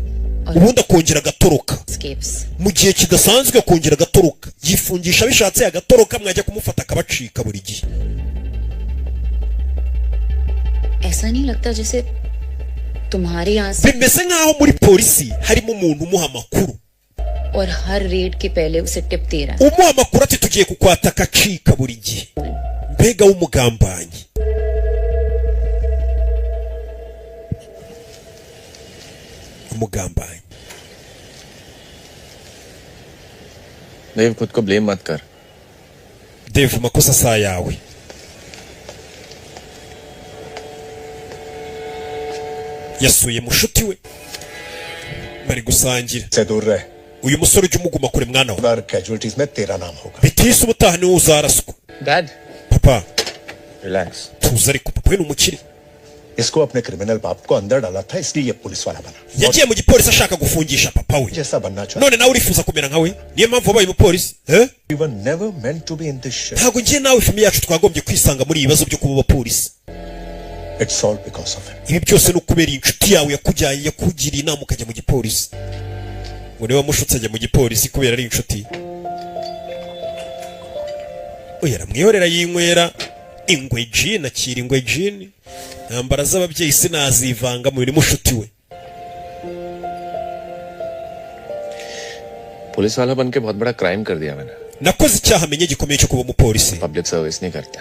ubundi akongera agatoroka Escapes. mu gihe kidasanzwe akongera agatoroka yifungisha bishatse agatoroka mwajya kumufata akabacika buri gihe ऐसा नहीं लगता जैसे तुम्हारे यहाँ से bimeze nk'aho muri polisi harimo umuntu umuha amakuru और हर रेड के पहले उसे टिप दे रहा है umuha amakuru ati tugiye kukwataka acika buri gihe mbega w'umugambanyi umugambanyi देव खुद को ब्लेम मत कर Dave amakosa saa yawe yasuye mushuti we bari gusangira से दूर रहे uyu musore ujya umuguma kure mwana we अगर कैजुअलिटीज में तेरा नाम होगा bitise ubutaha niwe uzaraswa dad papa relax tuzi ariko papa we ni umukire इसको अपने क्रिमिनल बाप को अंदर डाला था इसलिए ये पुलिस वाला बना yagiye mu gipolisi ashaka gufungisha papa we जैसा बनना चाहता none nawe urifuza kumera nka we niyo mpamvu wabaye umupolisi eh We were never meant to be in this shit. ntabwo ngiye nawe famiye yacu twagombye kwisanga muri ibibazo byo kuba abapolisi It's all because of him. ibi byose ni ukubera inshuti yawe yakujyanye yakugiriye inama ukajya mu gipolisi ngo niba mushutse ajya mu gipolisi kubera ari inshuti oya aramwihorera yinywera ingwe jini akira ingwe jini ntambara z'ababyeyi sinazivanga mu bintu mushuti we police वाला बन के बहुत बड़ा क्राइम कर दिया मैंने nakoze icyaha menye gikomeye cyo kuba umupolisi public service नहीं करते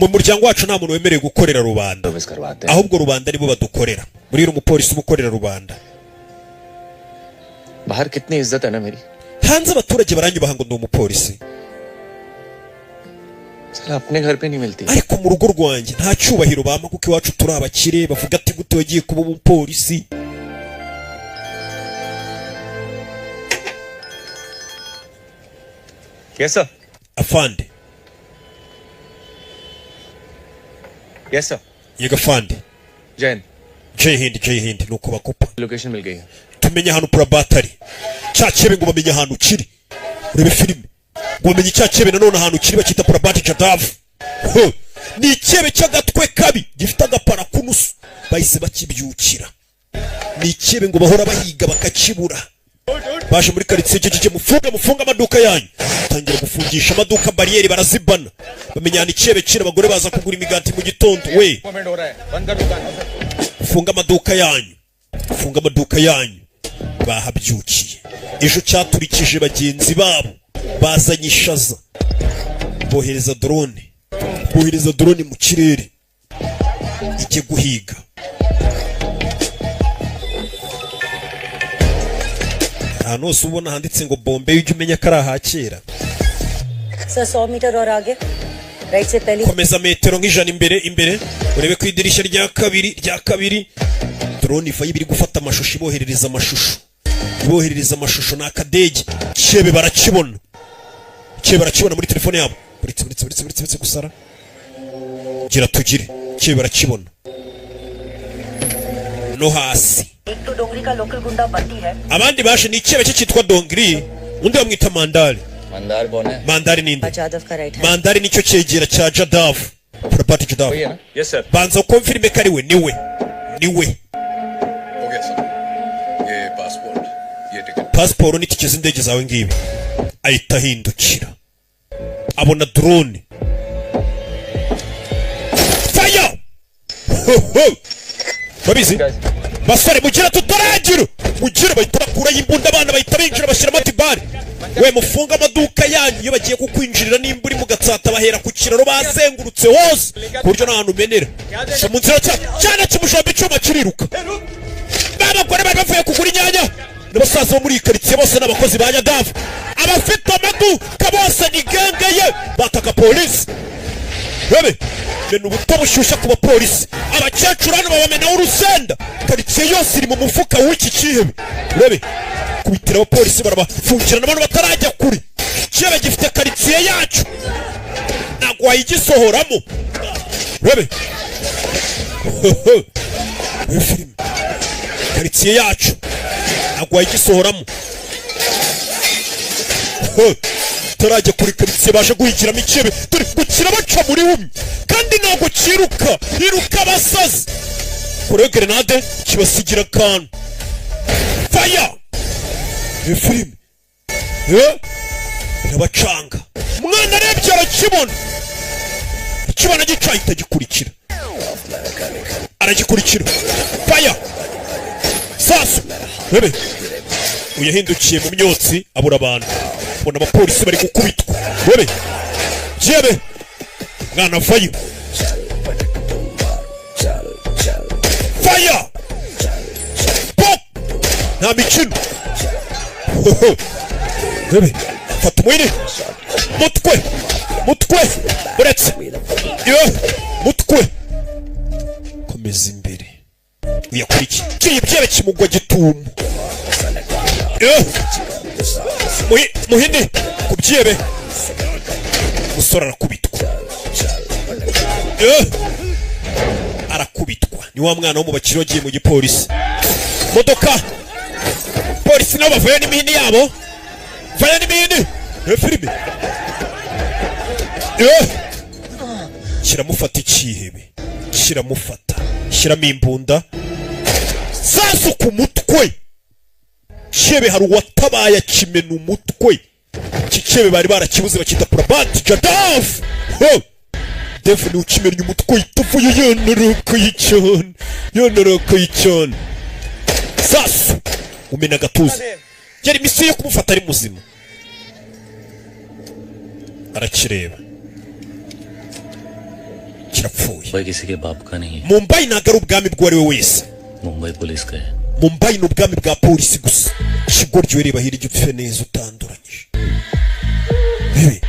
mu muryango wacu nta muntu wemerewe gukorera rubanda service करवाते हैं ahubwo rubanda nibo badukorera muri uri umupolisi uba ukorera rubanda बाहर कितनी इज्जत है ना मेरी hanze abaturage baranyubaha ngo ndi umupolisi साला अपने घर पे नहीं मिलती ariko mu rugo rwanjye nta cyubahiro bampa kuko iwacu turi abakire bavuga ati gute wagiye kuba umupolisi yes sir afande yes sir yega afande जैन jay hindi nuko bakopa location मिल गई है tumenye ahantu Purabat ari cya kirebe ngo bamenye ahantu kiri urebe filime wamenye cya cyebe nanone ahantu kiri bakita Prabhat Jadhav. Ni icyebe cy'agatwe kabi gifite agapara kunusu bahise bakibyukira. Ni icyebe ngo bahora bahiga bakakibura. Baje muri karitsiye cyo mufunga amaduka yanyu. Tangira gufungisha amaduka bariyeri barazibana. Bamenyana icyebe kira abagore baza kugura imigati mu gitondo we. Funga amaduka yanyu. Funga amaduka yanyu. Bahabyukiye. Ejo cyaturikije bagenzi babo. Bazanye ishaza. Bohereza drone. Bohereza drone mu kirere. Ijye guhiga. Ahantu hose ubona handitse ngo Bombay ujye umenya ko ari ahakera. Sir 100 मीटर और आगे राइट से पहले Komeza metero nk'ijana imbere urebe ku idirishya rya kabiri drone ifa y'ibiri gufata amashusho iboherereza amashusho n'akadege cyebe barakibona muri telefone yabo buretse gusara gira tugire cyebe barakibona no hasi एक तो डोंगरी का लोकल गुंडा बंटी है abandi baje ni icyebe cyo cyitwa Dongri undi bamwita Mandari. Mandar कौन है? Mandari ninde? Jadav का राइट है Mandari nicyo cyegera cya Jadhav. Prabhat Jadhav. Yes sir. Banza confirme kari we niwe. हो गया सर ये पासपोर्ट ये ticket Passport n'itike z'indege zawe ngibi. Ahita ahindukira. Abona drone. Fire! Babizi? Basore mugira tutaragira. Mugira bahita bakura imbunda abana bahita binjira bashyira matibari. We mufunga amaduka yanyu iyo bagiye kukwinjirira nimba uri mu gatsata bahera ku kiraro bazengurutse hose ku buryo nta hantu umenera. So mu nzira cyane kimushomba icyuma kiriruka. Babagore bari bavuye kugura inyanya n'abasaza bo muri iyi karitsiye bose n'abakozi ba Jadhav. Abafite amaduka bose ni gengeye bataka polisi. Bebe bene ubuto bushyushya ku bapolisi. Abakecuru hano babamenaho urusenda. Karitsiye yose iri mu mufuka w'iki cyihebe. Bebe kubitira abapolisi barabafungirana abantu batarajya kuri. Cyebe gifite karitsiye yacu ntabwo wayigisohoramo. Bebe filime karitsiye yacu ntabwo wayigisohoramo. Tarajya kuri karitsiye baje guhigiramo icyebe turi gukira baca muri humye kandi ntabwo iruka basazi kure grenade kibasigira akantu. Fire! Filime birabacanga umwana arebye arakibona gicahita aragikurikira. Fire! Sasu! Bebe uyahindukiye mu myotsi abura abantu bona abapolisi bari gukubitwa. Bebe jebe mwana vayo. Fire! Pop! Nta mikino. Bebe fata umwini mutwe uretse mutwe komeza imbere uyakurikiye ibyebe kimugwa gitumo. Muhini ku byebe umusore arakubitwa ni wa mwana wo mu bakiri wagiye mu gipolisi. Modoka polisi nabo bavuye n'imihini yabo filime kiramufata icyihebe shyiramo imbunda sasu ku mutwe. Cyebe hari uwatabaye akimena umutwe. Iki cyebe bari barakibuze bakita Prabhat Jadhav. Devu ni ukimenya umutwe ituvuye yanarakaye cyane. Sasu umena agatuza. Yari misiyo yo kumufata ari muzima. Arakireba kirapfuye. Mumbai किसी के बाप का नहीं है. Mumbai ntabwo ari ubwami bw'uwo ari we wese. Mumbai police का है. Mumbai ni ubwami bwa polisi gusa. Ikigo ryoreba hirya upfe neza utanduranyije. Bebe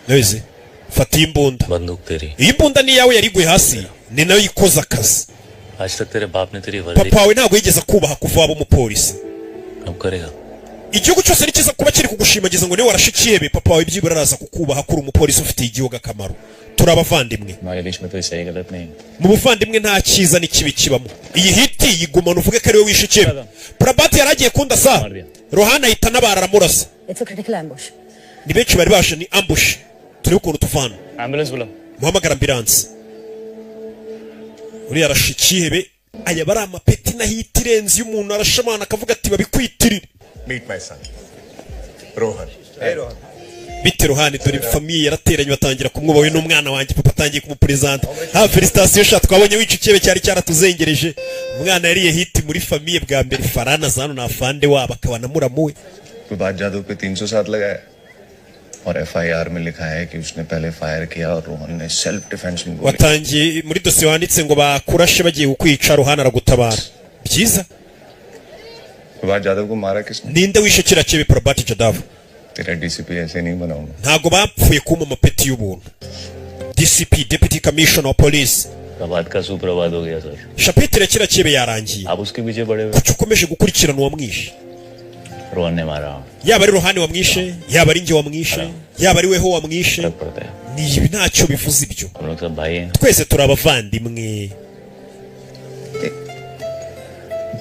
Neze fata imbunda. बंदूक तेरी. Iyi mbunda ni yawe yarigwe hasi ni nayo ikoza akazi. आज तक तेरे बाप ने तेरी वर्दी. Papa we ntabwo yigeze kubaha kuva abo umupolisi. अब करेगा. Igihugu cyose ni kiza kuba kiri kugushimagiza ngo niwe warashikiyebe papa wawe byibura araza kukubaha kuri umupolisi ufite igihugu akamaro. Turabavandimwe. हमारे बीच में कोई सही गलत नहीं. Mu buvandimwe nta cyiza n'ikibi kibamo. Iyi hiti yigumana uvuge ko ari we wishe cyebe. Prabhat yaragiye kunda sa. Rohani ahita nabara aramurasa. It's a critical ambush. Ni benshi bari baje ni ambush. Turi ukuntu tuvana. Ambulance बुलाओ. Muhamagara ambulance. Uri arashikihebe aya bari amapeti nahita irenze y'umuntu arashamana akavuga ati babikwitirire. Meet my son, Rohan. Hey, Rohan. Bite Rohani dore famille yarateranye batangira kumwuba we n'umwana wanjye papa atangiye kumupresenta. Felicitation sha twabonye wicukebe cyari cyaratuzengereje. Umwana yariye hit muri famille bwa mbere Farana zano na afande wabo akabana muramuwe. विवाद जादव पे 307 लगाया और एफआईआर में लिखा है कि उसने पहले फायर किया और रोहन ने सेल्फ डिफेंस में गोली watangiye muri dosiye wanditse ngo bakurashe bagiye kukwica Rohani aragutabara. Byiza. विवाद जादव को मारा किसने? Ninde wishe kira chebe Prabhat Jadhav? तेरा डीसीपी ऐसे नहीं बनाऊंगा. Ntago bapfuye kuma amapeti y'ubuntu. DCP Deputy Commissioner of Police. प्रभात का सुप्रभात हो गया sir. Chapitre kira chebe yarangiye. आप उसके पीछे पड़े हुए. Kuki ukomeje gukurikirana uwamwishe? Rohan ने मारा. Yaba ari Rohani wamwishe, yaba ari nge wamwishe, yaba ari weho wamwishe. फर्क पड़ता है. Ni ibi ntacyo bivuze ibyo. हम लोग सब भाई हैं. Twese turi abavandimwe.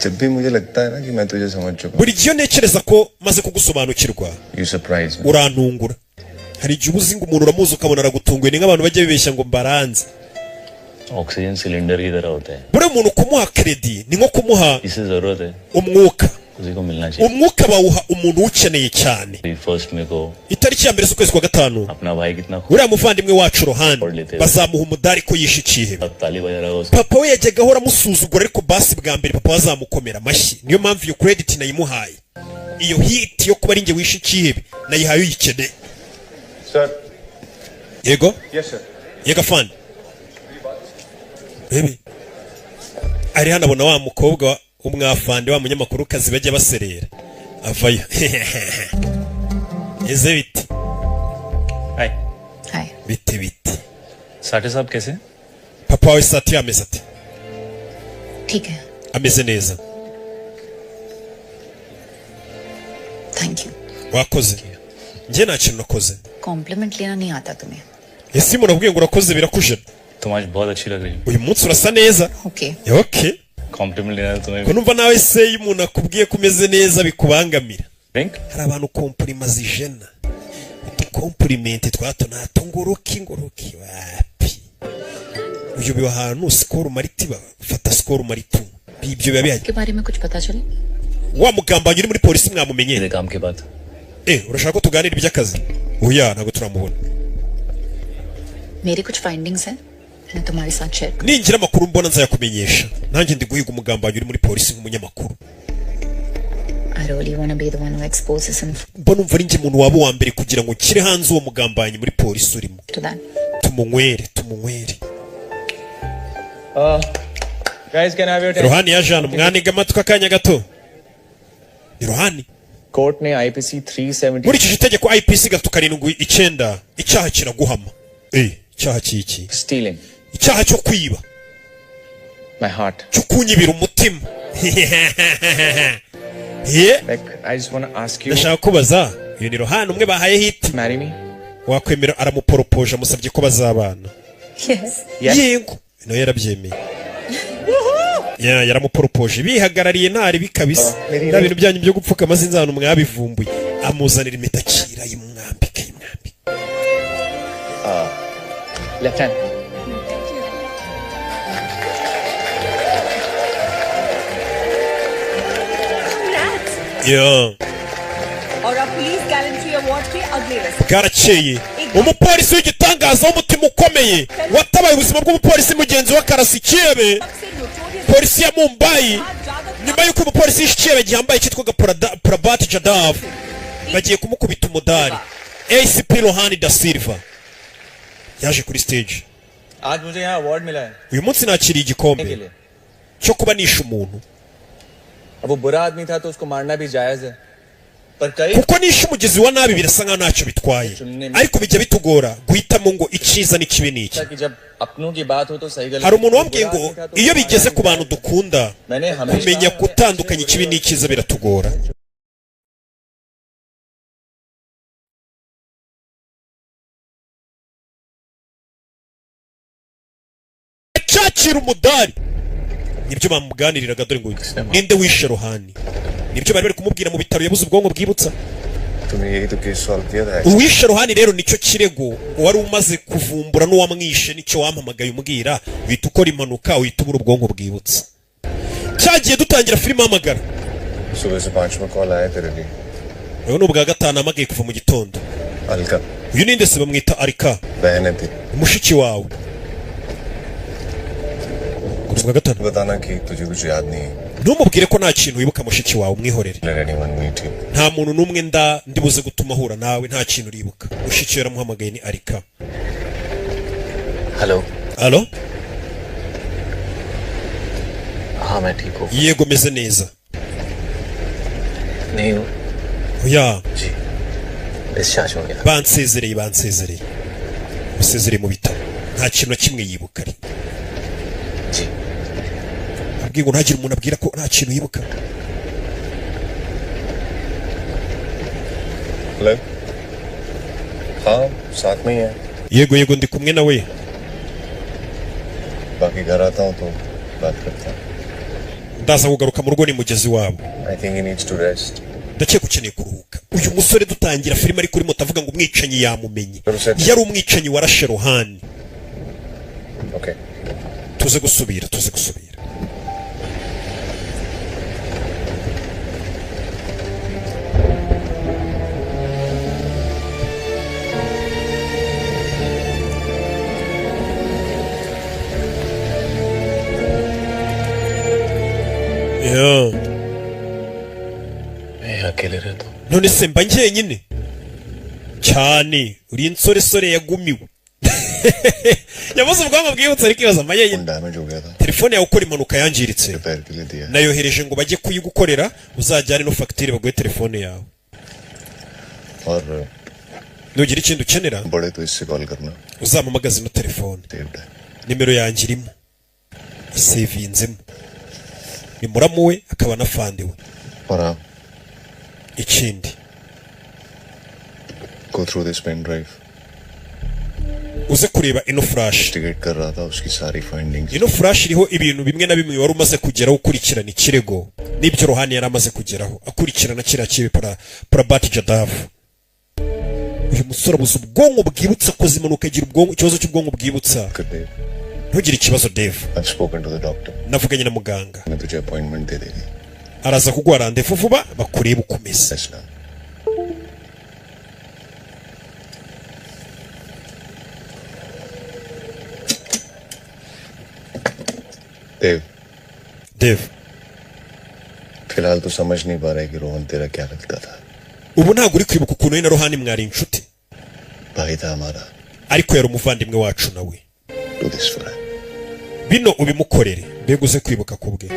जब भी मुझे लगता है ना कि मैं तुझे समझ चुका Buri gihe ntekereza ko maze kugusobanukirwa. You surprise me. Urantungura. Hari igihe ubuzi ngo umuntu uramuzi ukabona aragutunguye ni nk'abantu bajya bibeshya ngo mbaranze. Oxygen cylinder की तरह होता है. Buri muntu kumuha credit ni nko kumuha इसे जरूरत है. umwuka. उसी को मिलना चाहिए. Umwuka bawuha umuntu ukeneye cyane. First में को Itariki ya mbere z'ukwezi kwa gatanu. अपना भाई कितना Uriya muvandimwe wacu Rohani bazamuha umudari ko yishikiye. ताली बजा रहा है. Papa we yajyaga ahora amusuzugura ariko basi bwa mbere papa bazamukomera amashyi. Niyo mpamvu iyo credit nayimuhaye. Iyo hit yo kuba ari nge wishikiye nayihaye uyikeneye. Sir. Yego? Yes sir. Yega fan. Bebe. Ari hano abona wa mukobwa umwafande wa munyamakuru kazi bajya baserera. Avayo. Eze biti. Hi. Hi. Bite biti. Sathe साहब कैसे? Papa we Sati ameze ate? ठीक है. Ameze neza. Thank you. Wakoze. Nje nta kintu nakoze. Compliment लेना नहीं आता तुम्हें. Ese umuntu abwiye ngo urakoze birakujena. तुम आज बहुत अच्छी लग रही हो. Uyu munsi urasa neza. Okay. Okay. Compliment लेना तुम्हें. Ko numva nawe se iyo umuntu akubwiye ko umeze neza bikubangamira. Drink? Hari abantu komplima zijena. Compliment twato nato nguruki wapi. Uyu biwa ahantu score mariti fata score maritu. Ibyo biba bihari. के बारे में कुछ पता चले? Wa mugambanye uri muri polisi mwamumenye. मेरे काम के बाद. Urashaka ko tuganira iby'akazi? Oya ntago turamubona. मेरी कुछ फाइंडिंग्स हैं मैं तुम्हारे साथ शेयर करूं. Ningira amakuru mbona nzayakumenyesha. Nanjye ndi guhiga umugambanye uri muri polisi nk'umunyamakuru. I really want to be the one who exposes him Mbona umva ari nje umuntu wabo wa mbere kugira ngo kire hanze uwo mugambanye muri polisi urimo. to that. Tumunywere. Guys, can I have your attention? Rohani yaje hano mwaniga amatwi akanya gato. Ni Rohani. Court ने IPC 370 Muri iki gitegeko IPC 779 icyaha kiraguhama. Icyaha kiki? stealing Icyaha cyo kwiba. my heart. Cyo kunyibira umutima. Like, I just want to ask you, Ndashaka kubaza, uyu ni Rohani umwe bahaye hit. marry me? Wakwemera aramuporopoje amusabye ko bazabana. Yes. Yego. No yarabyemeye. Yaramuporopoje bihagarariye ntari bikabisa. Na bintu byanyu byo gupfuka amazinza hano mwabivumbuye. Amuzanira impeta kira y'umwambika. Left hand. Yeah. और अब police gallantry award के अगले रस्म. Garakeye. Umupolisi w'igitangaza w'umutima ukomeye watabaye ubuzima bw'umupolisi mugenzi wa Karasi Kiebe. Polisi ya Mumbai nyuma y'uko umupolisi yishikiye gihambaye cyitwa Prabhat Jadhav bagiye kumukubita umudari. ACP Rohani da Silva yaje kuri stage. आज मुझे यहाँ अवार्ड मिला है. Uyu munsi nakiriye igikombe cyo kuba nisha umuntu. अब वो बुरा आदमी था तो उसको मारना भी जायज है. पर कई Kuko nisha umugizi wa nabi birasa nka ntacyo bitwaye. Ariko bijya bitugora guhitamo ngo iciza n'ikibi n'iki. कि जब अपनों की बात हो तो सही गलत. Hari umuntu wambwiye ngo iyo bigeze ku bantu dukunda kumenya gutandukanya ikibi n'ikiza biratugora. Cyakira umudari nibyo bamuganiriraga dore ngo ninde wishe Rohani. nibyo bari kumubwira mu bitaro yabuze ubwonko bwibutsa. तुम्हें यही तो case solve किया था. Uwishe Rohani rero nicyo kirego wari umaze kuvumbura n'uwamwishe nicyo wampamagaye umbwira bita ukora impanuka uhita ubura ubwonko bwibutsa. Cyagiye dutangira filime hamagara. सुबह से 5 में कॉल आया तेरे लिए. Uyu nubwa gatanu amagaye kuva mu gitondo. Alka. Uyu ninde se bamwita Alika? बहन है तेरी. Mushiki wawe. Kubwa gatanu. बताना कि तुझे कुछ याद नहीं. Ntumubwire ko nta kintu wibuka mushiki wawe umwihorere. Let anyone meet you. Nta muntu numwe ndibuze gutuma ahura nawe nta kintu uribuka. Mushiki yaramuhamagaye ni Alika. Hello. Allo? हाँ मैं ठीक हूँ. Yego meze neza. नहीं हूँ. Oya. जी. डिस्चार्ज हो गया. Bansezereye. Musezereye mu bitaro. Nta kintu na kimwe yibuka ari. जी. Abwiye ntagire umuntu abwira ko nta kintu yibuka. Hello. हाँ साथ में ही है. Yego ndi kumwe nawe. बाकी घर आता हूँ तो बात करता हूँ. Ndaza kugaruka mu rugo ni mugezi wabo. I think he needs to rest. Ndakeka ukeneye kuruhuka. Uyu musore dutangira filime ari kuri moto avuga ngo umwicanyi yamumenye. Yari umwicanyi warashe Rohani. Okay. Tuze gusubira. मैं अकेले रहता हूँ. None se mba njyenyine cyane uri insoresore yagumiwe. Yavuze ubwonko bwibutsa ariko ibaza amayenyine. Damage हो गया था. Telefone yawe ukora impanuka yangiritse. Repair के लिए दिया. Nayohereje ngo bajye kuyigukorera uzajyane no fagitire baguhe telefone yawe. और Nugira ikindi ukenera बड़े तो इससे कॉल करना. uzampamagaze no telefone. Saved है. Nimero yanjye irimo. Isevinzemo. Ni muramu we akaba nafandiwe. और हाँ. Ikindi. Go through this pen drive. Uze kureba ino flash. Investigate कर रहा था उसकी सारी findings. Ino flash iriho ibintu bimwe na bimwe wari umaze kugeraho ukurikirana ikirego. Nibyo Rohani yari amaze kugeraho. Akurikirana kiriya kibi para Bati Jadav. Uyu musore abuze ubwonko bwibutsa koze impanuka agira ubwonko ikibazo cy'ubwonko bwibutsa. Ntugire ikibazo Dave. I've spoken to the doctor. Navuganye na muganga. मैं तुझे appointment दे देगी. Araza kuguha rendezvous vuba bakureba ukomeza. Yes, ma'am. Dave. फिलहाल तो समझ नहीं पा रहा है कि रोहन तेरा क्या लगता था. Ubu ntabwo uri kwibuka ukuntu we na Rohani mwari inshuti. भाई था हमारा. Ariko yari umuvandimwe wacu nawe. Do this for him. Bino ubimukorere mbega uze kwibuka kubwe.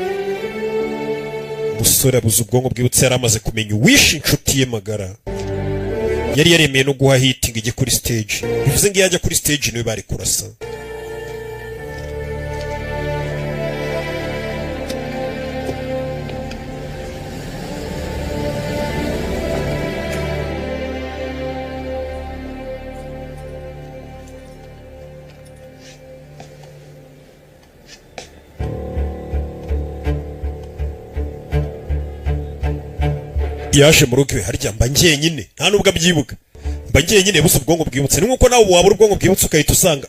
Musore abuze ubwonko bwibutse yari amaze kumenya uwishe inshuti ye magara. Yari yaremeye no guha hiting ijye kuri stage. Bivuze ngo yajya kuri stage niwe bari kurasa. Yaje mu rugo harya mba njyenyine nta nubwo abyibuka mba njyenyine busa ubwonko bwibutse ni nkuko nawe wabura ubwonko bwibutse ukahita usanga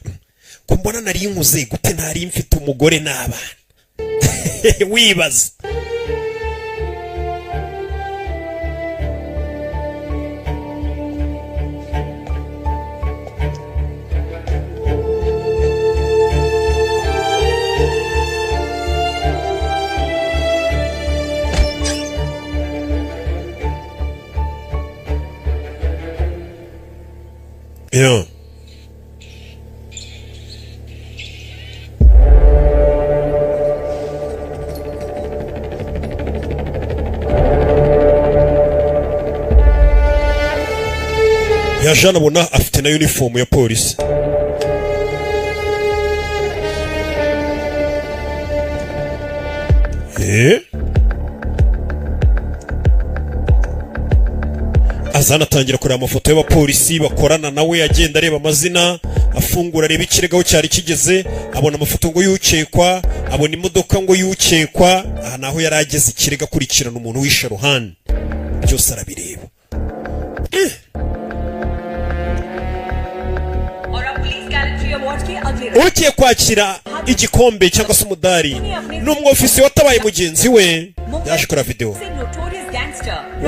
ko mbona nari nkuze gute ntari mfite umugore n'abana wibaza. Yeah. Yaje anabona afite na uniform ya polisi. azana atangira kureba amafoto y'abapolisi bakorana nawe agenda areba amazina afungura areba ikirego aho cyari kigeze, abona amafoto ngo y'ukekwa, abona imodoka ngo y'ukekwa. Aha naho yari ageze ikirego akurikirana umuntu wishe Rohan, byose arabireba. ugiye kwakira igikombe cyangwa se umudari n'umwofisi watabaye mugenzi we yaje kora video.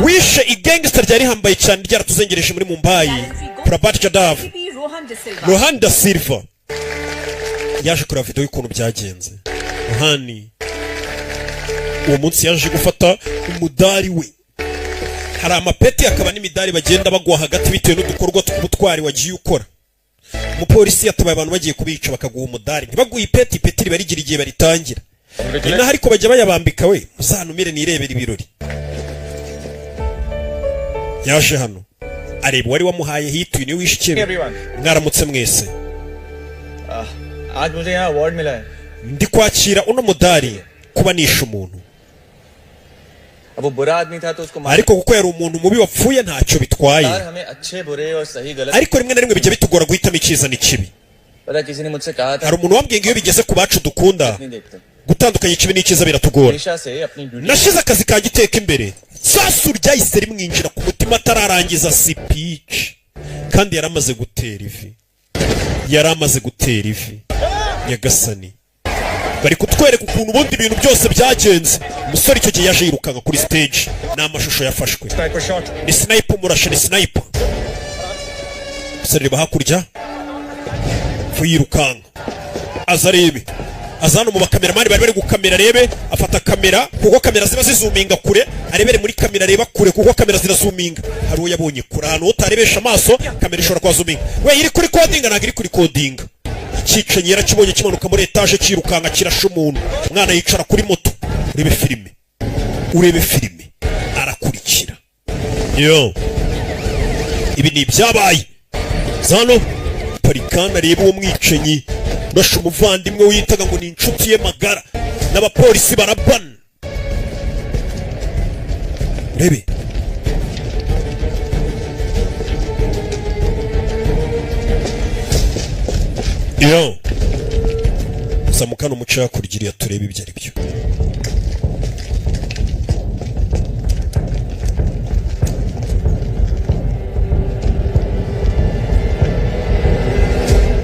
Wishe igangster ryari hambaye cyane ryaratuzengereje muri Mumbai, Prabhat Jadhav, Rohan Da Silva yaje kora video y'ukuntu byagenze. Rohan uwo munsi yaje gufata umudari we. Hari amapeti akaba n'imidari bagenda bagwa hagati bitewe n'udukorwa tw'ubutwari wagiye ukora. Umupolisi yatabaye abantu bagiye kubica bakaguha umudari, ntibaguye ipeti barigira igihe baritangira. Ina hariko bajya bayabambika we, uzanumire nirebera ibirori. Yaje hano areba wari wamuhaye hituye ni wishikira. Mwaramutse mwese. आज मुझे यहाँ अवार्ड मिला है. Ndi kwakira uno mudari kuba nishe umuntu. अब वो बुरा आदमी था तो उसको मार. Ariko kuko yari umuntu mubi wapfuye ntacyo bitwaye. हमें अच्छे बुरे और सही गलत. Ariko rimwe na rimwe bijya bitugora guhitamo icyiza n'ikibi. पता किसी ने मुझसे कहा था. Hari umuntu wambwiye ngo iyo bigeze ku bacu dukunda gutandukanya ikibi n'icyiza biratugora. Nashize akazi kanjye iteka imbere. Sasu ryahise rimwinjira ku mutima atararangiza speech. Kandi yaramaze gutera ivi. Nyagasani bari kutwereka ukuntu ubundi ibintu byose byagenze. Umusore icyo gihe yaje yirukanka kuri stage n'amashusho yafashwe. Ni sniper umurashe, ni sniper. Umusore reba hakurya yirukanka aza arebe, azana mu bakameramani bari gukamera arebe, afata kamera kuko kamera ziba zizuminga kure, arebere muri kamera areba kure kuko kamera zirazuminga. Hari uwo yabonye kure ahantu utarebesha amaso kamera ishobora kwazuminga. We iri kuri coding ntabwo iri kuri coding. Ikicenye yarakibonye kimanuka muri etage kirukanka kirasha umuntu. Umwana yicara kuri moto. Urebe filime arakurikira. Yo ibi ni byabaye zano parikana reba uwo mwicenyi urasha umuvandimwe witaga ngo ni inshuti ye magara n'abapolisi barabana. Rebe yo samukana umuco yakurigiriye turebe ibyo ari byo.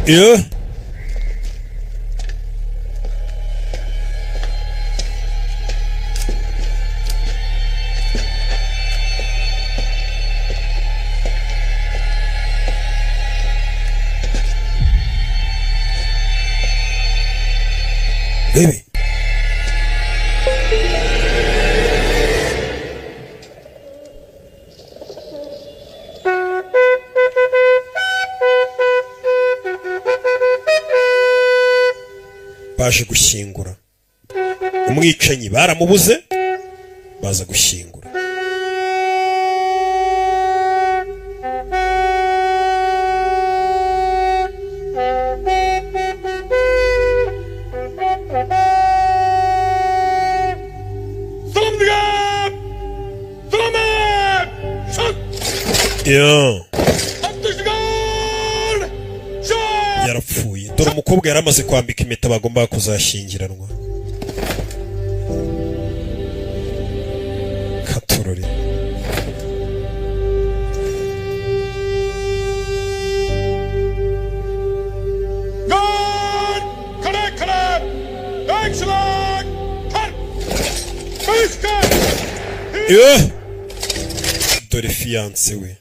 Yeah. Baby. Baje gushyingura umwicanyi, baramubuze baza gushyingura. Yarapfuye. Dore umukobwa yaramaze kwambika impeta bagomba kuzashyingiranwa. Katurori. God! Connect! Excellent! Dore fiance we.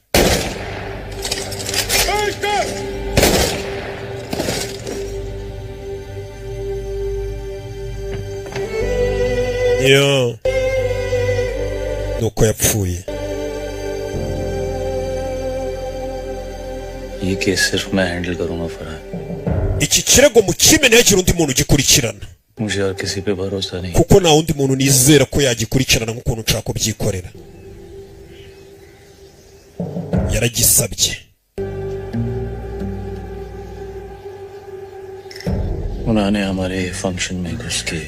Yo nuko yapfuye. ये केस सिर्फ मैं हैंडल करूंगा Farhan. Iki kirego mukime ntihagire undi muntu ugikurikirana. मुझे और किसी पे भरोसा नहीं. Kuko nta undi muntu nizera ko yagikurikirana nk'ukuntu nshaka kubyikorera. Yaragisabye. उन्होंने हमारे फंक्शन में घुस के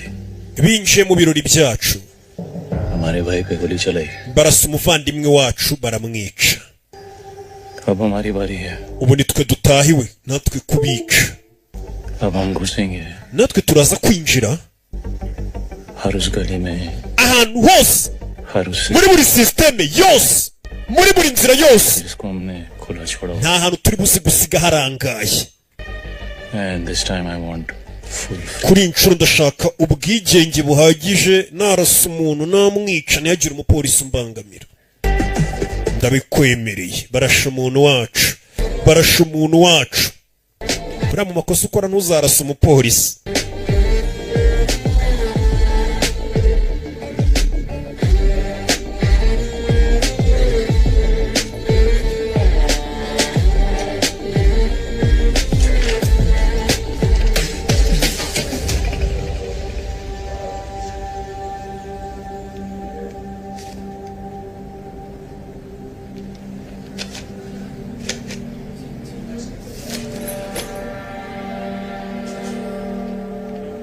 binjiye mu birori byacu. हमारे भाई पे गोली चलाई. Barasa umuvandimwe wacu baramwica. अब हमारी बारी है ubu nitwe dutahiwe natwe kubica अब हम घुसेंगे natwe turaza kwinjira हर उस गली में ahantu hose हर उस muri buri systeme yose muri buri nzira yose जिसको हमने खुला छोड़ा nta hantu turi buze gusiga harangaye and this time I want full kuri inshuro ndashaka ubwigenge buhagije narasa umuntu namwica ntihagire umupolisi umbangamira ndabikwemereye barasha umuntu wacu barasha umuntu wacu buriya mu makosa ukora ntuzarasa umupolisi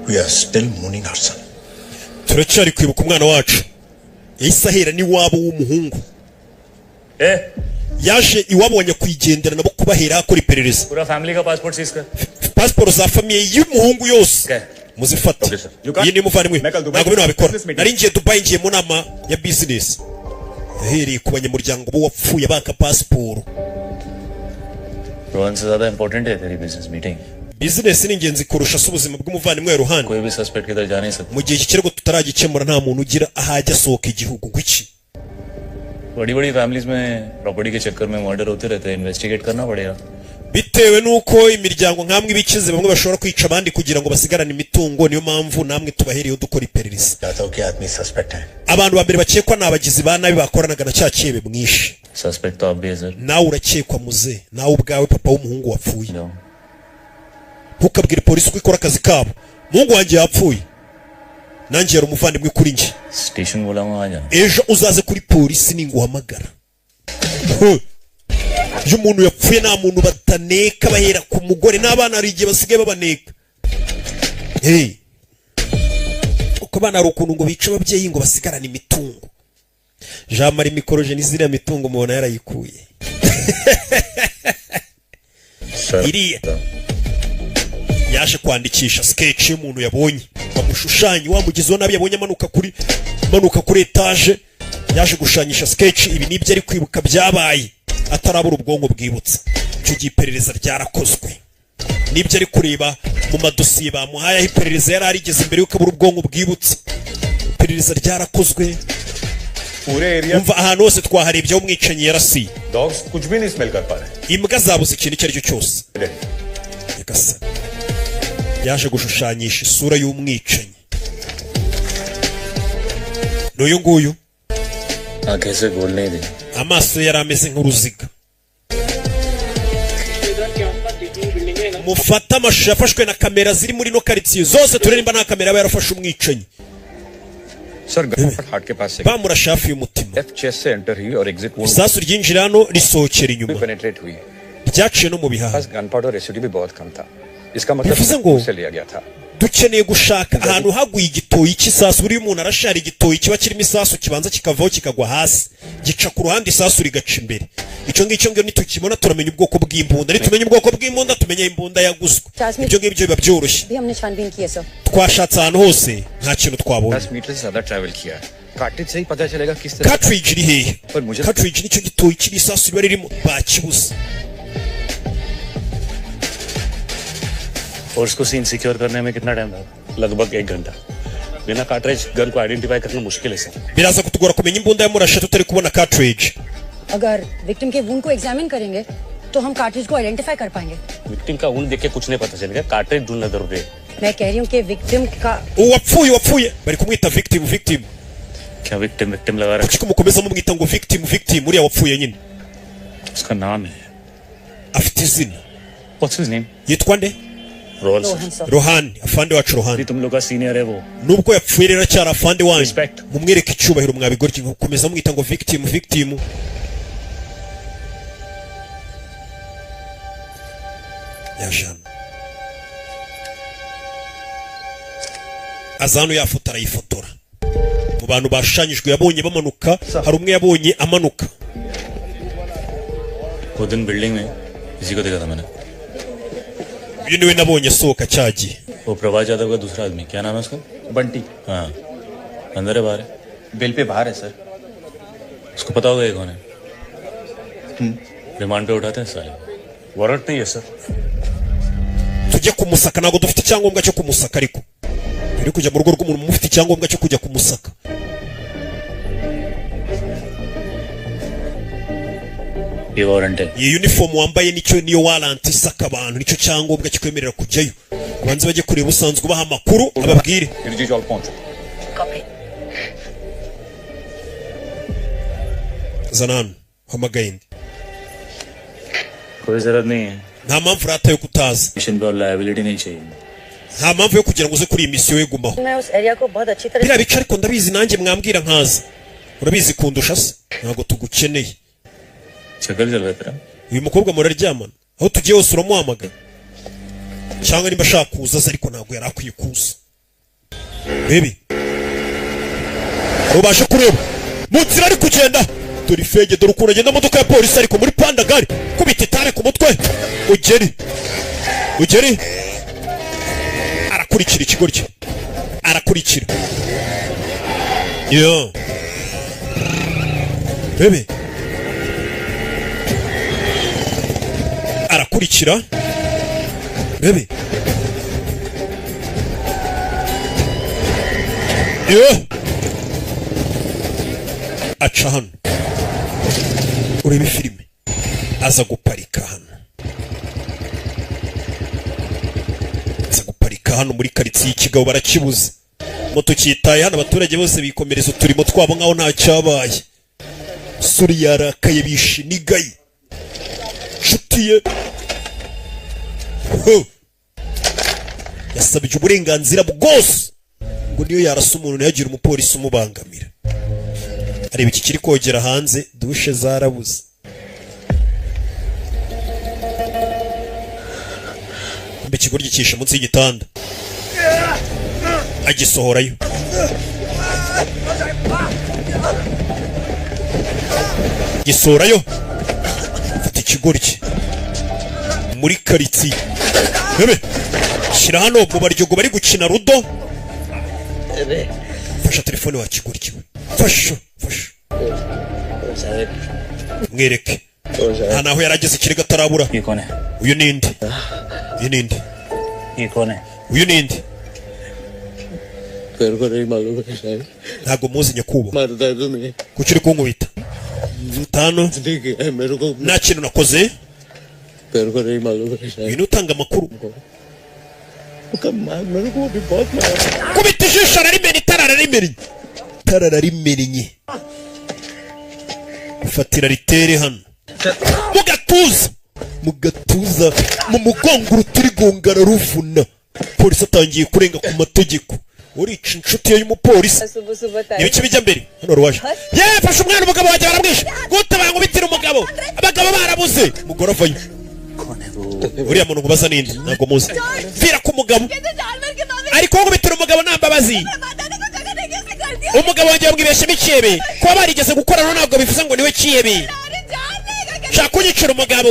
We are still mourning our son. turacyari kwibuka umwana wacu yahise ahera n'iwabo w'umuhungu yaje iwabo wa nyakwigendera nabo kubahera akora iperereza पूरा फैमिली का passport seize कर pasiporo za famiye y'umuhungu yose muzifate iyi ni umuvandimwe ntabwo bino wabikora nari ngiye Dubai ngiye mu nama ya business yahereye ku banyamuryango bo wapfuye baka pasiporo Rohan से ज्यादा इम्पोर्टेंट है तेरी business meeting business ni ingenzi kurusha s'ubuzima bw'umuvandimwe Rohan कोई भी सस्पेक्ट किधर जा नहीं सकता mu gihe ikirego tutaragikemura nta muntu ugira ahajya asohoka igihugu ngwiki बड़ी बड़ी फैमिलीज में प्रॉपर्टी के चक्कर में मर्डर होते रहते हैं इन्वेस्टिगेट करना पड़ेगा bitewe nuko imiryango nkamwe ibikize bamwe bashobora kwica abandi kugira ngo basigarane imitungo niyo mpamvu namwe tubahereyeho dukora iperereza abantu ba mbere bakekwa ni abagizi ba nabi bakoranaga na cya cyebe mwishe suspect तो आप भी है sir nawe urakekwa muze nawe ubwawe papa w'umuhungu wapfuye ntukabwire polisi uko ikora akazi kabo umuhungu wanjye yapfuye nanjye yari umuvandimwe kuri njye station बोला वहां आ जाना ejo uzaze kuri polisi ninguhamagara iyo umuntu yapfuye nta muntu bataneka bahera ku mugore n'abana hari igihe basigaye babaneka uko abana hari ukuntu ngo bica ababyeyi ngo basigarane imitungo Jean Marie Mikorojeni ziriya mitungo mubona yarayikuye iriya yaje kwandikisha sketch y'umuntu yabonye bamushushanya wamugizeho nabi yabonye amanuka kuri etage yaje gushanyisha sketch ibi nibyo ari kwibuka byabaye atarabura ubwonko bwibutsa icyo gihe iperereza ryarakozwe nibyo ari kureba mu madosiye bamuhaye aho iperereza yari arigeze imbere y'uko abura ubwonko bwibutsa iperereza ryarakozwe umva ahantu hose twaharebye aho umwicanyi yarasiye imbwa zabuze ikintu icyo ari cyo cyose yaje gushushanyisha isura y'umwicanyi n'uyu nguyu amaso yari ameze nk'uruziga mufata amashusho yafashwe na kamera ziri muri no karitsiye zose turere nimba nta kamera aba yarafashe umwicanyi bamurashe hafi y'umutima isasu ryinjira hano risohokera inyuma ryaciye no mu bihaha bivuze ngo dukeneye gushaka ahantu haguye igitoyi cy'isasu buriya umuntu arashara igitoyi kiba kirimo isasu kibanza kikavaho kikagwa hasi gica ku ruhande isasu rigaca imbere icyo ngicyo ngicyo nitukibona turamenya ubwoko bw'imbunda nitumenya ubwoko bw'imbunda tumenya imbunda yaguzwe ibyo ngibyo biba byoroshye twashatse ahantu hose nta kintu twabonye cartridge iri hehe cartridge nicyo gitoyi kiri isasu riba ririmo bakibuze और उसको scene secure करने में कितना टाइम लगा लगभग 1 घंटा बिना cartridge gun को आइडेंटिफाई करना मुश्किल है sir biraza kutugora kumenya imbunda yamurashe tutari kubona cartridge अगर विक्टिम के वुंड को एग्जामिन करेंगे तो हम कार्ट्रिज को आइडेंटिफाई कर पाएंगे विक्टिम का वुंड देख के कुछ नहीं पता चलेगा कार्ट्रिज ढूंढना जरूरी है मैं कह रही हूं कि विक्टिम का wapfuye bari kumwita victim क्या विक्टिम लगा रहा है kuko mukomeza mumwita ngo victim uriya wapfuye nyine उसका नाम है afite izina what's his name yitwa nde Rohan afande wacu Rohan तुम लोग का सीनियर है वो nubwo yapfuye rero cyara afande wanyu mumwereke icyubahiro mwabigoryi gukomeza mwita ngo victim ya Jean azanu yafotora yifotora mu bantu bashushanyijwe yabonye bamanuka hari umwe yabonye amanuka वो दिन बिल्डिंग में किसी को देखा था मैंने uyu niwe nabonye asohoka cyagiye वो प्रभात यादव का दूसरा आदमी क्या नाम है उसका बंटी हाँ अंदर है बाहर है बेल पे बाहर है सर उसको पता होगा ये कौन है रिमांड पे उठाते हैं साले वारंट नहीं है sir tujye kumusaka ntabwo dufite icyangombwa cyo kumusaka ariko uri kujya mu rugo rw'umuntu mufite icyangombwa cyo kujya kumusaka ये वारंट है iyi uniform wambaye nicyo niyo warrant isaka abantu nicyo cyangombwa kikwemerera kujyayo abanze bajye kureba usanzwe ubaha amakuru ababwire गिरजी चौक पहुंचो zana hano hamagaye indi कोई जरूरत नहीं है nta mpamvu rata yo kutaza mission पे लायबिलिटी नहीं चाहिए nta mpamvu yo kugira ngo uze kuri iyi misiyo yo gumaho मैं उस एरिया को बहुत अच्छी तरह biriya bice ariko ndabizi nanjye mwambwira nkaza urabizi kundusha se ntabwo tugukeneye चक्कर चल रहा तेरा uyu mukobwa muraryamana aho tugiye hose uramuhamagaye cyangwa nimba ashaka kuza aza ariko ntabwo yari akwiye kuza bebi ubashe kureba mu nzira ari kugenda dore ifege dore ukuntu agenda modoka ya polisi ariko muri pandagari kubita itare ku mutwe ugeri arakurikira ikigoryi arakurikira yo bebe arakurikira bebe yo aca hano urebe filime aza guparika hano muri karitsiye y'ikigabo barakibuze moto cyitaye hano abaturage bose bikomereza uturimo twabo nkaho nta cyabaye suri yarakaye bishinigaye nshuti ye yasabye uburenganzira bwose ngo niyo yarasa umuntu ntihagire umupolisi umubangamira areba iki kiri kogera hanze dushe zarabuze mbe ikigoryi cyishe munsi y'igitanda agisohorayo gisohorayo fata ikigoryi muri karitsiye bebe shyira hano mu baryogo bari gukina rudo fasha telefone wa kigoryi fasha mwereke nta naho yarageze ikirega atarabura uyu ninde uyu ninde ntabwo muzi nyakubahwa kuki uri kunkubita utano nta kintu nakoze uyu ni utanga amakuru kubita ijisho ararimena itara ararimenye ufatira ritere hano mu gatuza mu mugongo urutirigongara ruvuna polisi atangiye kurenga ku mategeko urica inshuti ye y'umupolisi ibiki bijya mbere hano ruwaje yeee fashe umwana umugabo wanjye baramwishe gute bankubitira umugabo abagabo barabuze umugore avayo uriya muntu ngubaza ninde ntabwo muzi vira ku mugabo ariko nkubitira umugabo nta mbabazi umugabo wanjye yamwibeshemo ikiyebe kuba barigeze gukorana ntabwo bivuze ngo niwe kiyebe shaka kunyicira umugabo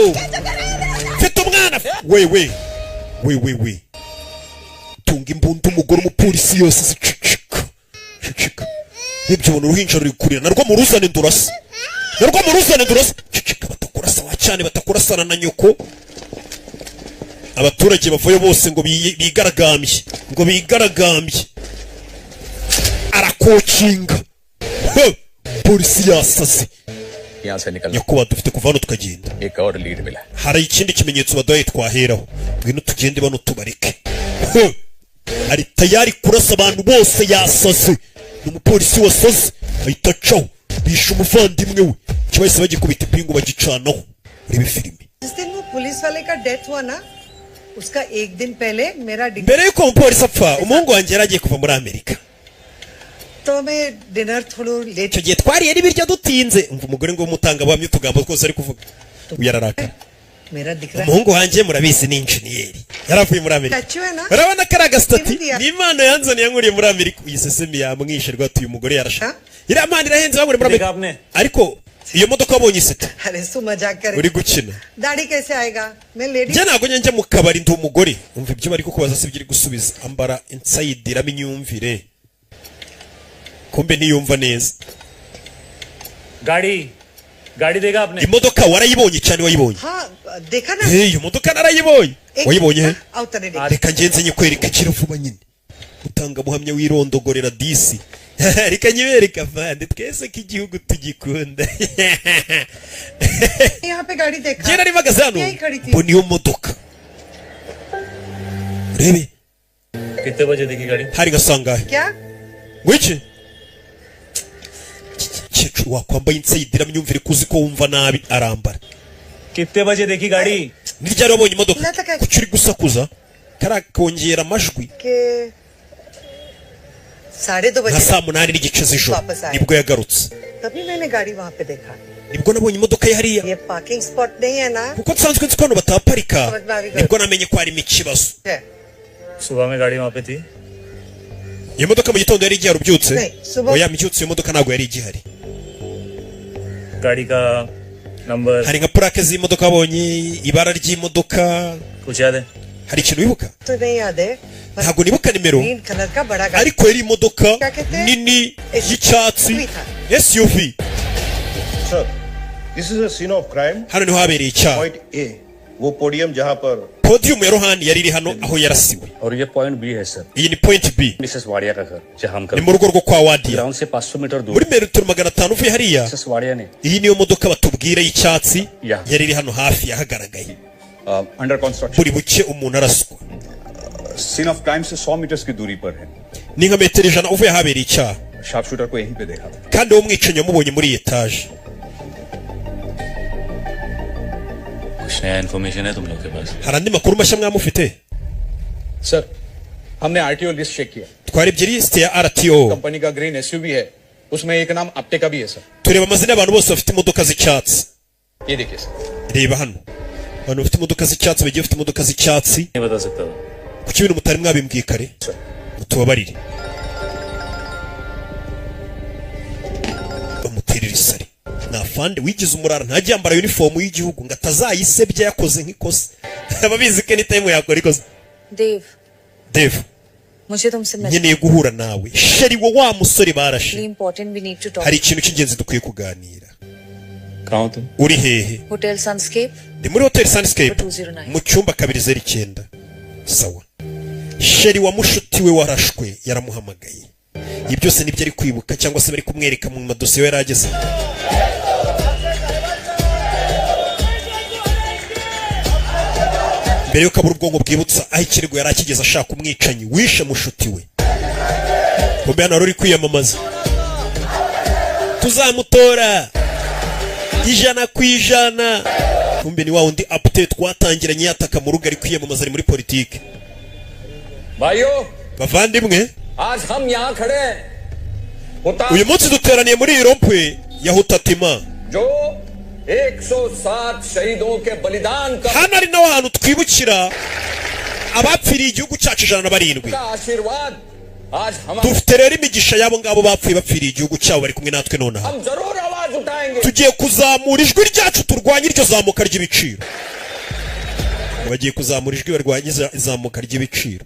mfite umwana we tunga imbunda umugore umupolisi yose zicicika nibyo ubona uruhinja ruri kurira narwo muruzane ndurasa cicika batakurasa wacane batakurasana na nyoko abaturage bavuye bose ngo bigaragambye arakocinga polisi yasaze nyakubahwa dufite kuva hano tukagenda hari ikindi kimenyetso baduhaye twaheraho ngwino tugende bano tubareke ari tayari kurasa abantu bose yasaze ni umupolisi wasaze ahita acaho bishe umuvandimwe we kibahise bagikubita ipingu bagicanaho urebe filime mbere yuko umupolisi apfa umuhungu wanjye yaragiye kuva muri amerika icyo gihe twariye n'ibiryo dutinze umva umugore ngo umutangabuhamya utugambo twose ari kuvuga uyararaka umuhungu wanjye murabizi ni injeniyeri yaravuye muri amerika urabona ko ari agasitati ni impano yanzaniye yankuriye muri amerika iyi sesemi yamwishe rwatuye umugore yarasha iriya mpano irahenze bamuri muri amerika ariko iyo modoka wabonye iseta अरे सु मजाक करे uri gukina दाढ़ी कैसे आएगा मैं lady njye ntabwo njya mu kabari ndi umugore umva ibyo bari kukubaza si ibyo uri gusubiza ambara inside iramo imyumvire kumbe ntiyumva neza गाड़ी देगा आपने imodoka warayibonye cyane wayibonye हाँ देखा ना iyo modoka narayibonye wayibonye he अवतरे देख reka ngenze nyikwereka kira vuba nyine utanga muhamya wirondogorera disi reka nyibereka vande twese ko igihugu tugikunda यहाँ पे गाड़ी देखा njye nari mpagaze hano यही खड़ी थी mbona iyo modoka urebe कितने बजे देखी गाड़ी hari gasangahe क्या ngwiki cecuru wakwambaye insayidira myumvire kuzi ko wumva nabi arambara कितने बजे देखी गाड़ी ni ryari wabonye imodoka Nataka- kuki uri gusakuza karakongera amajwi के 2:30 nka बजे saa munani n'igice z'ijoro Wapas aye. nibwo yagarutse तभी मैंने गाड़ी वहाँ पे देखा nibwo nabonye imodoka ye hariya ये पार्किंग स्पॉट नहीं है ना kuko nsanzwe nzi ko hano bataparika Abagabo. nibwo namenye ko harimo ikibazo है सुबह में गाड़ी वहाँ पे थी iyo modoka mu gitondo yari igihe ubyutse नहीं सुबह oya mbyutse iyo modoka ntabwo yari igihari गाड़ी का number hari nka purake z'imodoka wabonye ibara ry'imodoka कुछ याद है hari ikintu wibuka तो नहीं याद है ntabwo nibuka nimero green colour का बड़ा गाड़ी ariko yari imodoka क्या कहते हैं? nini y'icyatsi SUV SUV sir this is a scene of crime hano niho habereye icyaha point A वो पोडियम जहां पर podium ya rohani yari iri hano aho yarasiwe और ये पॉइंट बी है sir iyi ni point B Mrs Wadia का घर जहाँ हम ni mu rugo rwo kwa wadiya ground से 500 मीटर दूर muri metero 500 uvuye hariya Mrs Wadia ने iyi niyo modoka batubwira y'icyatsi Ya. yari iri hano hafi yahagaragaye under construction buri buke umuntu araswa scene of crime से 100 मीटर्स की दूरी पर है ni nka metero 100 uvuye ahabereye icyaha sharp shooter को यहीं पे देखा था kandi uwo mwicanyi wamubonye muri iyi etaje कुछ नया इन्फॉर्मेशन है तुम लोग के पास hari andi makuru mashya mwamufite sir हमने आरटीओ लिस्ट चेक किया twarebye lisite ya RTO company का ग्रीन एसयूवी है उसमें एक नाम आपटे का भी है sir tureba amazina y'abantu bose bafite imodoka z'icyatsi ये देखिए sir reba hano abantu bafite imodoka z'icyatsi bagiye bafite imodoka z'icyatsi नहीं बता सकता kuki ibintu mutari mwabimbwiye kare mutubabarire bamuterera isari ni afande wigize umurara ntajya yambara uniform y'igihugu ngo atazayisebya yakoze nk'ikosa ababizi ko anytime yakora ikosa देव Dave मुझे तुमसे मिलना nkeneye guhura nawe sheri wo wa musore barashe important we need to talk hari ikintu cy'ingenzi dukwiye kuganira कहाँ हो तुम uri hehe hotel सनस्केप ndi muri hotel Sunscape 209 mu cyumba 209 sawa sheri wa mushuti we warashwe yaramuhamagaye ibi byose nibyo ari kwibuka cyangwa se bari kumwereka mu madosiye yari ageze mbere yuko abura ubwonko bwibutsa aho ikirego yari akigeze ashaka umwicanyi wishe mushuti we kumbe hano wari uri kwiyamamaza tuzamutora 100%. kumbe ni wa wundi update twatangiranye yataka mu rugo ari kwiyamamaza ari muri politiki भाइयों bavandimwe आज हम यहाँ खड़े हैं uyu munsi duteraniye muri iyi rompwe ya hutatima जो 107 शहीदों के बलिदान का hano ari naho hantu twibukira abapfiriye igihugu cyacu 107 आशीर्वाद आज हम dufite rero imigisha y'abo ngabo bapfuye bapfiriye igihugu cyabo bari kumwe natwe nonaha जरूर आवाज उठाएंगे tugiye kuzamura ijwi ryacu turwanye iryo zamuka ry'ibiciro bagiye kuzamura ijwi barwanye izamuka ry'ibiciro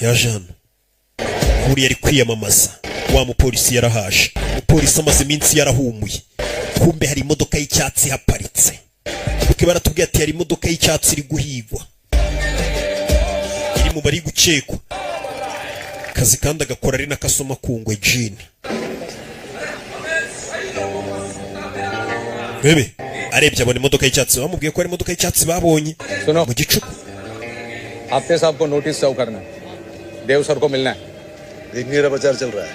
yaje hano buriya ari kwiyamamaza wa mupolisi yarahaje umupolisi amaze iminsi yarahumuye kumbe hari imodoka y'icyatsi haparitse kuko baratubwiye ati hari imodoka y'icyatsi iri guhigwa iri mu bari gukekwa akazi kandi agakora ari n'akasoma kungwe jini bebe arebye abona imodoka y'icyatsi bamubwiye ko ari imodoka y'icyatsi babonye mu gicuku आपते साहब को notice serve करना है देव सर को मिलना है देखने का प्रचार चल रहा है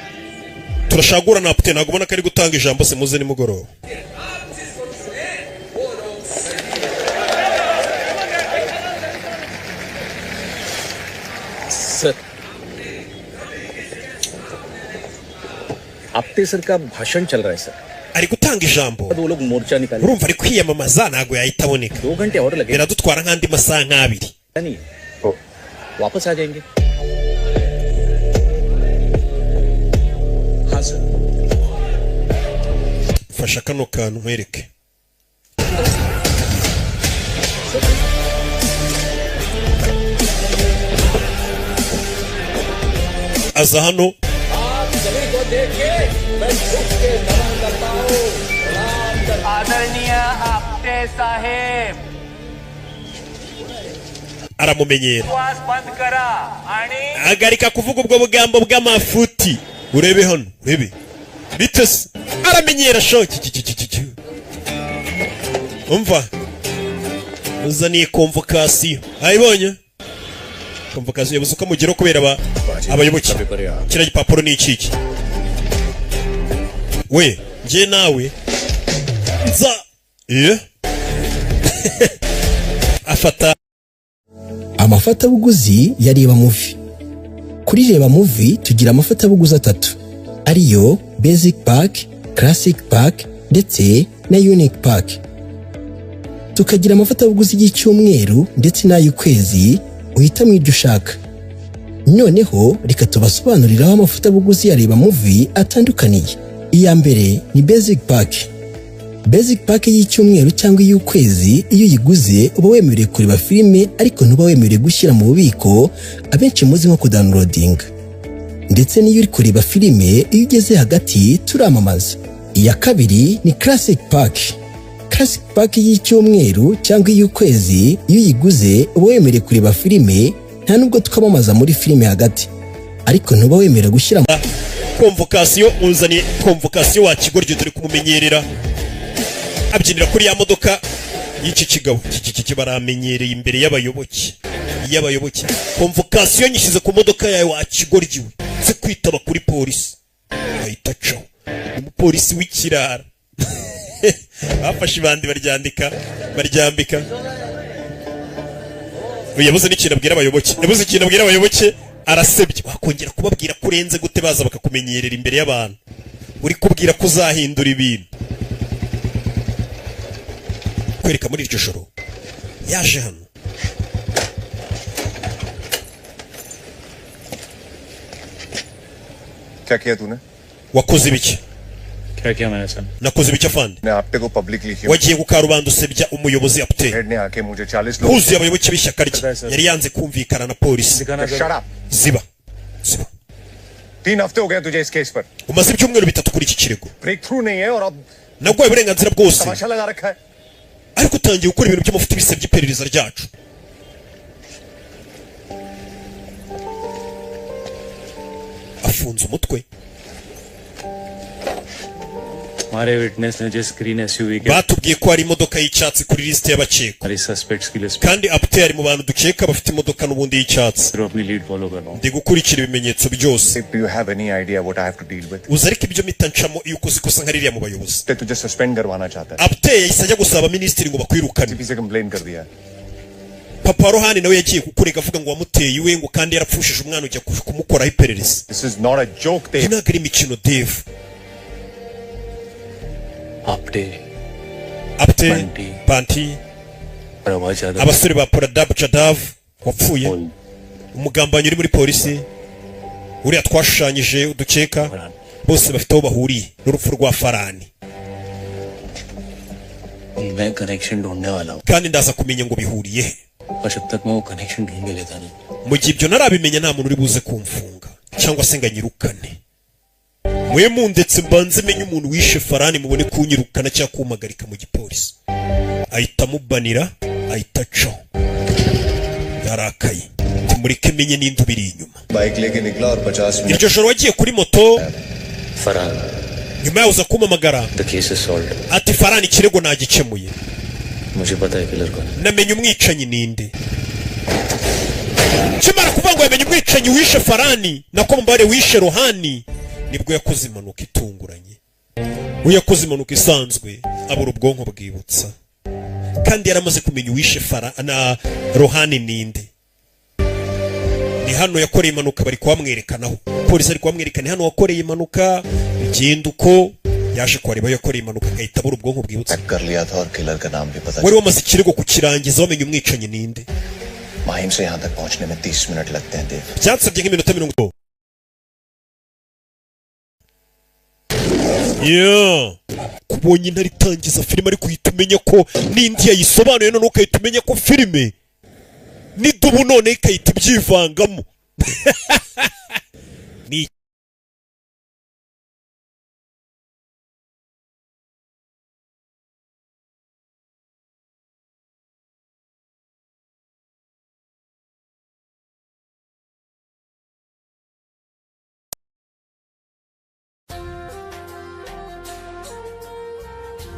turashagura na apte ntabwo ubona ko ari gutanga ijambo se muze nimugoroba sir आपते सर का भाषण चल रहा है सर ari gutanga ijambo वो लोग मोर्चा निकाले urumva ari kwiyamamaza ntabwo yahita aboneka 2 घंटे और लगेगा biradutwara nk'andi masaha nk'abiri नहीं वापस आ जाएंगे हाँ sir fasha kano kantu nkwereke aza hano aramumenyera agarika kuvuga ubwo bugambo bw'amafuti urebe hano urebe bitese aramenyera shoki umva uzaniye convocation ayibonye convocation yabuze uko mugero kubera abayoboke kira gipapuro ni iki we nje nawe nza afata amafatabuguzi ya Reba Movie. Kuri Reba Movie tugira amafatabuguzi atatu ariyo Basic Pack, Classic Pack ndetse na Unique Pack. Tukagira amafatabuguzi y'icyumweru ndetse n'ay'ukwezi uhitamo ibyo ushaka. Noneho reka tubasobanuriraho amafatabuguzi ya Reba Movie atandukaniye. Iya mbere ni Basic Pack. Basic Pack y'icyumweru cyangwa iy'ukwezi iyo uyiguze uba wemerewe kureba filime ariko ntuba wemerewe gushyira mu bubiko abenshi muzi nko kudownloading. Ndetse n'iyo uri kureba filime iyo ugeze hagati turamamaza. Iya kabiri ni Classic Pack. Classic Pack y'icyumweru cyangwa iy'ukwezi iyo uyiguze uba wemerewe kureba filime nta nubwo tukamamaza muri filime hagati ariko ntuba wemerewe gushyira mu convocation. Uzaniye convocation wa kigoryo turi kumumenyerera abyinira kuri ya modoka y'iki kigabo baramenyereye imbere y'abayoboke convocation nyishize ku modoka yawe wa kigoryo ze kwitaba kuri polisi ahita acaho umupolisi w'ikirara bafashe ibandi baryambika yabuze n'ikintu abwira abayoboke arasebye wakongera kubabwira kurenze gute baza bakakumenyerera imbere y'abantu uri kubwira ko uzahindura ibintu kwereka muri iryo joro yaje hano क्या किया तूने wakoze ibiki क्या किया मैंने sir nakoze ibiki afande मैं आपटे को publicly wagiye gukarubanda usebya umuyobozi apte head ने आके मुझे 40 लोग huzuye abayoboke b'ishyaka rye yari yanze kumvikana na polisi ziba 3 हफ्ते हो गए तुझे इस केस पर umaze ibyumweru bitatu kuri iki kirego breakthrough नहीं है और अब nagwaye uburenganzira bwose तमाशा लगा रखा है ariko utangiye gukora ibintu by'amafuti bisebye iperereza ryacu afunze umutwe हमारे विटनेस ने जिस ग्रीन एसयूवी के batubwiye ko hari imodoka y'icyatsi kuri liste y'abakekwa हमारी सस्पेक्ट्स की list kandi apte ari mu bantu dukeka bafite imodoka n'ubundi y'icyatsi में अपनी lead follow कर रहा हूं ndi gukurikira ibimenyetso byose do you have any idea what I have to deal with uzi ariko ibyo mpita ncamo iyo ukoze ikosa nka ririya mu bayobozi तुझे सस्पेंड करवाना चाहता है apte yahise ajya gusaba minisitiri ngo bakwirukane CP से कंप्लेन कर दिया papa rohani nawe yagiye kukurega avuga ngo wamuteye iwe ngo kandi yarapfushije umwana ujya kumukoraho iperereza this is not a joke Dave ntabwo ari imikino Dave apte panti abasore ba Poradab Jadav wapfuye umugambanyi uri muri polisi uriya twashushanyije udukeka bose bafite aho bahuriye n'urupfu rwa Farani मैं कनेक्शन ढूंढने वाला हूं kandi ndaza kumenya ngo bihuriye he पर जब तक मैं वो कनेक्शन ढूंढ लेता नहीं mu gihe ibyo narabimenya nta muntu uri buze kumfunga cyangwa se nganyirukane mwe mundetse mbanze menye umuntu wishe Farani mubone kunyirukana cyangwa kumagarika mu gipolisi ahita mubanira ahita aca yarakaye timureke menye n'indi ubiri inyuma bike लेके निकला और 50 minute iryo joro wagiye kuri moto Farhan nyuma yaho uza kumamagara the case is solved ati Farani ikirego nagikemuye मुझे पता है किलर कौन है namenye umwicanyi ninde kimara kuvuga ngo yamenye umwicanyi wishe Farani nako mbare wishe Rohani nibwo yakoze impanuka itunguranye uyakoze impanuka isanzwe abura ubwonko bwibutsa kandi yaramaze kumenya uwishe na Rohani ninde ni hano yakoreye impanuka bari kuhamwerekanaho polisi ari kuhamwerekana hano wakoreye impanuka bigenda uko yaje kuhareba yakoreye impanuka agahita abura ubwonko bwibutsa wari wamaze ikirego kukirangiza wamenye umwicanyi ninde Mahim से यहाँ तक पहुँचने में 30 मिनट लगते हैं देव byansabye nk'iminota 30 kubonye intare itangiza filime ariko uhita umenya ko n'indi yayisobanuye none ukahita umenya ko filime n'idubu none ikahita ibyivangamo. Ni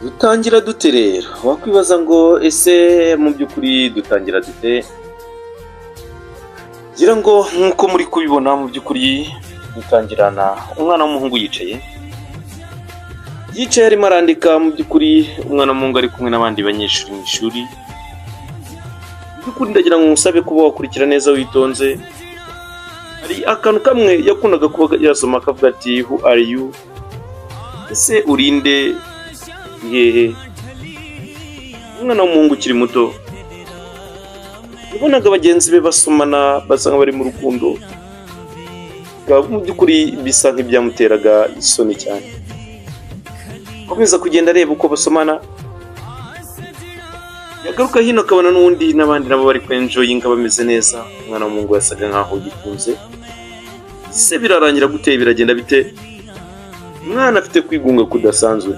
dutangira dute rero? Wakwibaza ngo ese mu by'ukuri dutangira dute? Ngira ngo nk'uko muri kubibona mu by'ukuri dutangirana umwana w'umuhungu yicaye arimo arandika. Mu by'ukuri umwana w'umuhungu ari kumwe n'abandi banyeshuri mu ishuri. Mu by'ukuri ndagira ngo musabe kuba wakurikira neza witonze. Hari akantu kamwe yakundaga kuba yasoma akavuga ati who are you? Ese urinde hehe? Umwana w'umuhungu ukiri muto yabonaga bagenzi be basomana basa nk'abari mu rukundo. Mu by'ukuri bisa nk'ibyamuteraga isoni cyane. Akomeza kugenda areba uko basomana, yagaruka hino akabona n'undi n'abandi nabo bari kwenjoyinga bameze neza. Umwana w'umuhungu yasaga nk'aho yikunze. Se birarangira gute? Biragenda bite? Umwana afite kwigunga kudasanzwe.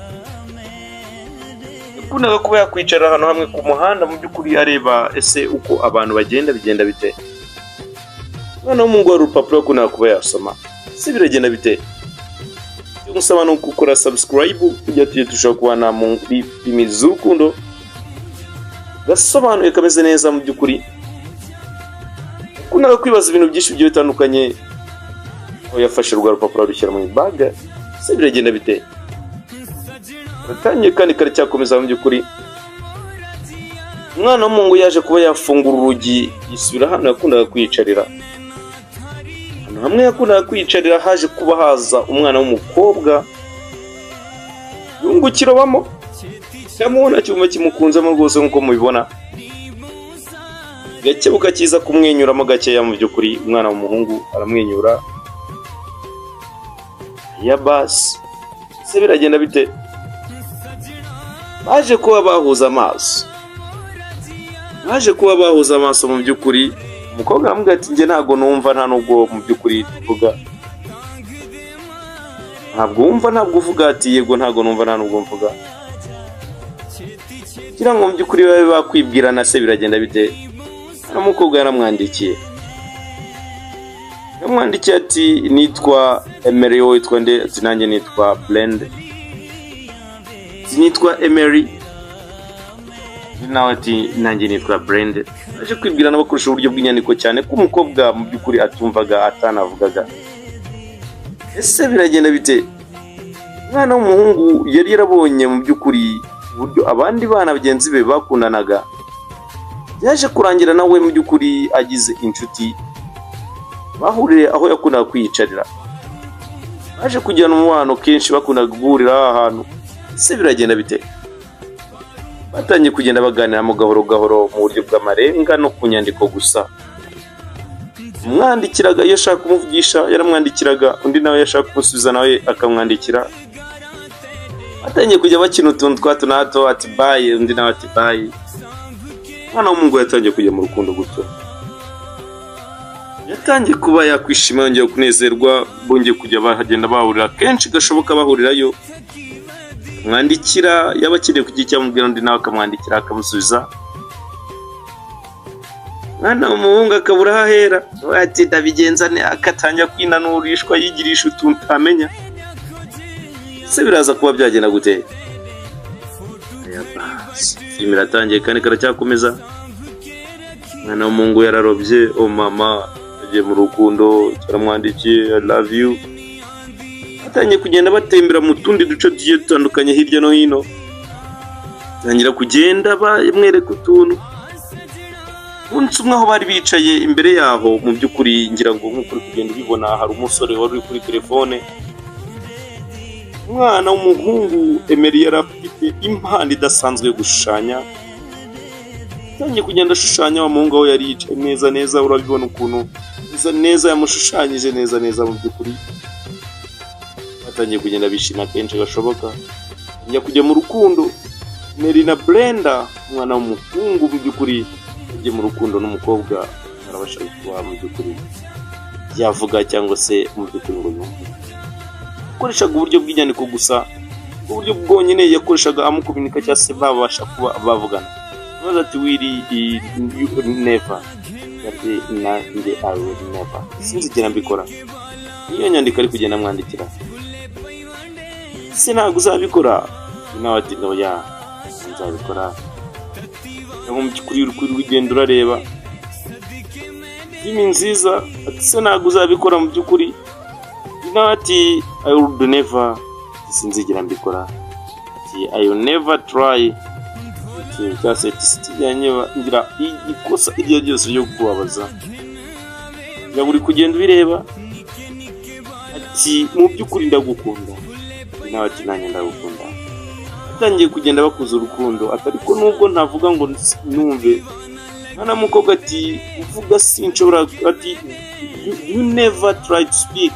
Yakundaga kuba yakwicara ahantu hamwe ku muhanda mu by'ukuri areba ese uko abantu bagenda bigenda bite. Umwana w'umuhungu wari urupapuro yakundaga kuba yasoma. Se biragenda bite? Musaba no gukora subscribe kugira tujye dushobora kubana mu filimi z'urukundo gasobanuye kameze neza. Mu by'ukuri yakundaga kwibaza ibintu byinshi bigiye bitandukanye. Aho yafashe urwo rupapuro arushyira mu ibaga. Se biragenda bite? Batangiye kandi karacyakomeza. Mu by'ukuri umwana w'umuhungu yaje kuba yafungura urugi yisubira hano yakundaga kwiyicarira. Hano hamwe yakundaga kwiyicarira haje kuba haza umwana w'umukobwa yungukira bamo. Yamubona cyuma kimukunzemo rwose nk'uko mubibona. Gakebuka kiza kumwenyuramo gakeya. Mu by'ukuri umwana w'umuhungu aramwenyura. Ya basi se biragenda bite? Baje kuba bahuza amaso. Mu by'ukuri umukobwa aramubwira ati njye ntago numva, nta nubwo mu by'ukuri tuvuga. Ntabwo wumva, ntabwo uvuga. Ati yego ntago numva, nta nubwo mvuga. Kugira ngo mu by'ukuri babe bakwibwirana. Se biragenda bite? Umukobwa yaramwandikiye ati nitwa Emery. Wowe witwa nde? Ati nanjye nitwa Blend. Nitwa Emery. Nawe ati nanjye nitwa Blend. Aje kwibwirana bakoresha uburyo bw'inyandiko cyane ko umukobwa mu by'ukuri atumvaga atanavugaga. Ese biragenda bite? Umwana w'umuhungu yari yarabonye mu by'ukuri uburyo abandi bana bagenzi be bakundanaga. Yaje kurangira nawe mu by'ukuri agize inshuti bahuriye aho yakundaga kwiyicarira. Baje kujyana umubano kenshi bakundaga guhurira ahantu. Se biragenda bite? Batangiye kugenda baganira mu gahoro gahoro mu buryo bw'amarenga no ku nyandiko gusa. Umwandikiraga iyo ashaka kumuvugisha yaramwandikiraga, undi nawe yashaka kumusubiza nawe akamwandikira. Batangiye kujya bakina utuntu twa na hato. Ati bye, undi nawe ati bye. Umwana w'umuhungu yatangiye kujya mu rukundo gutyo. Yatangiye kuba yakwishima, yongeye kunezerwa. Bongeye kujya bahagenda bahurira kenshi gashoboka bahurirayo. Mwandikira yabakeneye kugira icyo amubwira, undi nawe akamwandikira akamusubiza. Mwana w'umuhungu akabura aho ahera. Ati ndabigenza ne, akatangira kwinanurishwa yigirisha utuntu utamenya. Se biraza kuba byagenda gute? Filime iratangiye kandi karacyakomeza. Mwana w'umuhungu yararobye. Oh mama agiye mu rukundo, yaramwandikiye I love you. Batangiye kugenda batembera mu tundi duce tugiye dutandukanye hirya no hino. Tangira kugenda bamwereka utuntu. Umunsi umwe aho bari bicaye imbere yaho, mu by'ukuri ngira ngo nk'uko uri kugenda ubibona hari umusore wari uri kuri telefone. Umwana w'umuhungu Emery yari afite impano idasanzwe yo gushushanya. Tangiye kugenda ashushanya wa muhungu aho yari yicaye neza neza. Urabibona ukuntu neza yamushushanyije neza mu by'ukuri. batangiye kugenda bishina kenshi gashoboka njya kujya mu rukundo. Mary na Brenda umwana w'umuhungu mu by'ukuri yagiye mu rukundo n'umukobwa arabasha kuba mu by'ukuri yavuga cyangwa se mu by'ukuri ngo yumve. Akoreshaga uburyo bw'inyandiko gusa, uburyo bwonyine yakoreshaga amukomunika cyangwa se babasha kuba bavugana. Maze ati wiri never ati nanjye I will never sinzigera mbikora. Iyo nyandiko ari kugenda mwandikira se ntabwo uzabikora nawe ati no ya nzabikora. Ngo mu by'ukuri urugendo urareba filimi nziza ati se ntabwo uzabikora mu by'ukuri nawe ati I will never sinzigera mbikora ati I will never try cyase tistiyanyeba ngira ikosa iryo ryose ryo kubabaza ya buri kugenda ubireba ati mu by'ukuri ndagukunda nawe ati nanjye ndagukunda. Atangiye kugenda bakuza urukundo atariko nubwo ntavuga ngo numve mwana mukobwa ati uvuga sinshobora ati you never try to speak